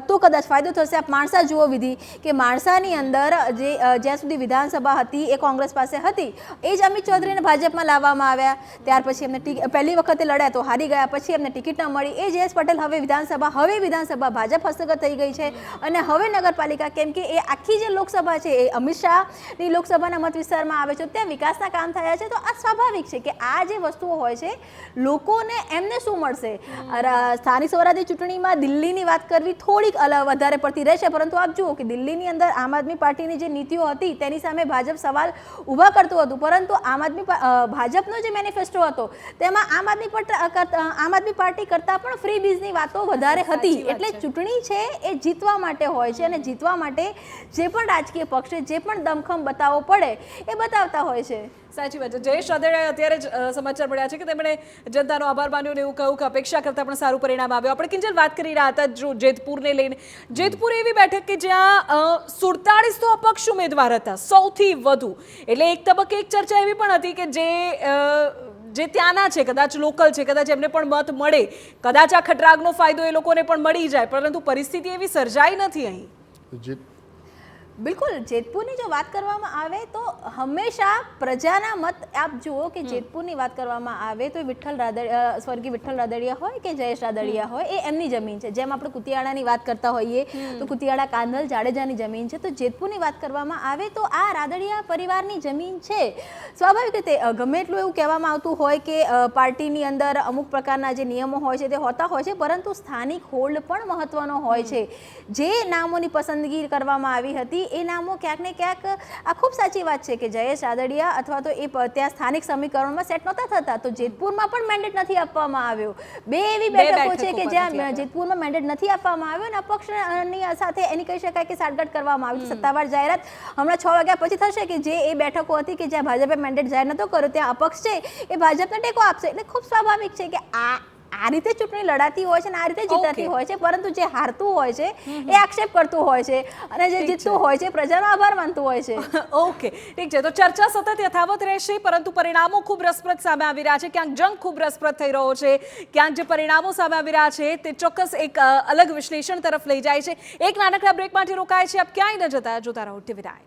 [SPEAKER 3] તો કદાચ ફાયદો થશે. આપ માણસા જુઓ વિધિ, કે માણસાની અંદર જે જ્યાં સુધી વિધાનસભા હતી એ કોંગ્રેસ પાસે હતી, એ જ અમિત ચૌધરીને ભાજપમાં લાવવામાં આવ્યા. ત્યાર પછી એમને પહેલી વખતે લડ્યા તો હારી ગયા, પછી એમને ટિકિટ ન મળી. એ જયેશ પટેલ હવે વિધાનસભા ભાજપ હસ્તગત થઈ ગઈ છે અને હવે નગરપાલિકા, કેમ કે એ આખી જે લોકસભા છે એ અમિત શાહની લોકસભાના મત વિસ્તારમાં આવે છે, ત્યાં વિકાસના કામ થયા છે. તો આ સ્વાભાવિક છે કે આ જે વસ્તુઓ હોય છે લોકોને એમને શું મળશે. સ્થાનિક સ્વરાજની ચૂંટણીમાં દિલ્હીની વાત કરવી થોડીક વધારે પડતી રહેશે, પરંતુ આપ જુઓ કે દિલ્હીની અંદર આમ આદમી પાર્ટીની જે નીતિઓ હતી તેની સામે ભાજપ સવાલ ઊભા કરતું હતું, પરંતુ ભાજપનો જે મેનિફેસ્ટો હતો તેમાં આમ આદમી પાર્ટી કરતાં પણ ફ્રી બીઝની વાતો વધારે હતી. એટલે ચૂંટણી છે એ જીતવા માટે હોય છે અને જીતવા માટે જે પણ રાજકીય પક્ષે જે પણ દમખમ બતાવવો પડે એ બતાવતા હોય છે.
[SPEAKER 1] સાચી વાત છે. જયેશ રાદડિયાએ અત્યારે જ સમાચાર મળ્યા છે કે તેમણે જનતાનો આભાર માન્યો ને એવું કહ્યું કે અપેક્ષા કરતાં પણ સારું પરિણામ આવ્યું. આપણે કિંજલ વાત કરી રહ્યા હતા જો જેતપુરને લઈને. જેતપુર એવી બેઠક કે જ્યાં 47 તો અપક્ષ ઉમેદવાર હતા સૌથી વધુ. એટલે એક તબક્કે એક ચર્ચા એવી પણ હતી કે જે ત્યાંના છે, કદાચ લોકલ છે, કદાચ એમને પણ મત મળે, કદાચ આ ખટરાગનો ફાયદો એ લોકોને પણ મળી જાય, પરંતુ પરિસ્થિતિ એવી સર્જાઈ નથી અહીં.
[SPEAKER 3] બિલકુલ, જેતપુરની જો વાત કરવામાં આવે તો હંમેશા પ્રજાના મત, આપ જુઓ કે જેતપુરની વાત કરવામાં આવે તો સ્વર્ગીય વિઠ્ઠલ રાદડિયા હોય કે જયેશ રાદડિયા હોય એ એમની જમીન છે. જેમ આપણે કુતિયાણાની વાત કરતા હોઈએ તો કુતિયાણા કાંધલ જાડેજાની જમીન છે, તો જેતપુરની વાત કરવામાં આવે તો આ રાદડિયા પરિવારની જમીન છે. સ્વાભાવિક રીતે ગમે એટલું એવું કહેવામાં આવતું હોય કે પાર્ટીની અંદર અમુક પ્રકારના જે નિયમો હોય છે તે હોતા હોય છે, પરંતુ સ્થાનિક હોલ્ડ પણ મહત્વનો હોય છે. જે નામોની પસંદગી કરવામાં આવી હતી એ નામો ક્યાંક ને ક્યાંક, આ ખૂબ સાચી વાત છે કે જયેશ રાદડિયા અથવા તો એ ત્યાં સ્થાનિક સમીકરણમાં સેટ નહોતા થતા, તો જેતપુરમાં પણ મેન્ડેટ નથી આપવામાં આવ્યો. બે એવી બેઠકો છે કે જ્યાં જેતપુરમાં મેન્ડેટ નથી આપવામાં આવ્યો અને અપક્ષની સાથે એની કહી શકાય કે સાટગાંઠ કરવામાં આવી. સત્તાવાર જાહેરાત હમણાં 6 વાગ્યા પછી થશે કે જે એ બેઠકો હતી કે જ્યાં ભાજપે મેન્ડેટ જાહેર નહોતો કર્યો ત્યાં અપક્ષ છે એ ભાજપને ટેકો આપશે. એટલે ખૂબ સ્વાભાવિક છે કે આ રીતે ચૂંટણી લડાતી હોય છે અને આ રીતે જીતાતી હોય છે, પરંતુ જે હારતું હોય છે એ આક્ષેપ કરતું હોય છે અને જે જીતતું હોય છે પ્રજાનો આભાર માનતું હોય છે.
[SPEAKER 1] ઓકે, ઠીક છે. તો ચર્ચા સતત યથાવત રહેશે, પરંતુ પરિણામો ખૂબ રસપ્રદ સામે આવી રહ્યા છે. ક્યાંક જંગ ખૂબ રસપ્રદ થઈ રહ્યો છે, ક્યાંક જે પરિણામો સામે આવી રહ્યા છે તે ચોક્કસ એક અલગ વિશ્લેષણ તરફ લઈ જાય છે. એક નાનકડા બ્રેક માટે રોકાય છે. આપ ક્યાંય ન જતા, જોતા રહો ટીવી9.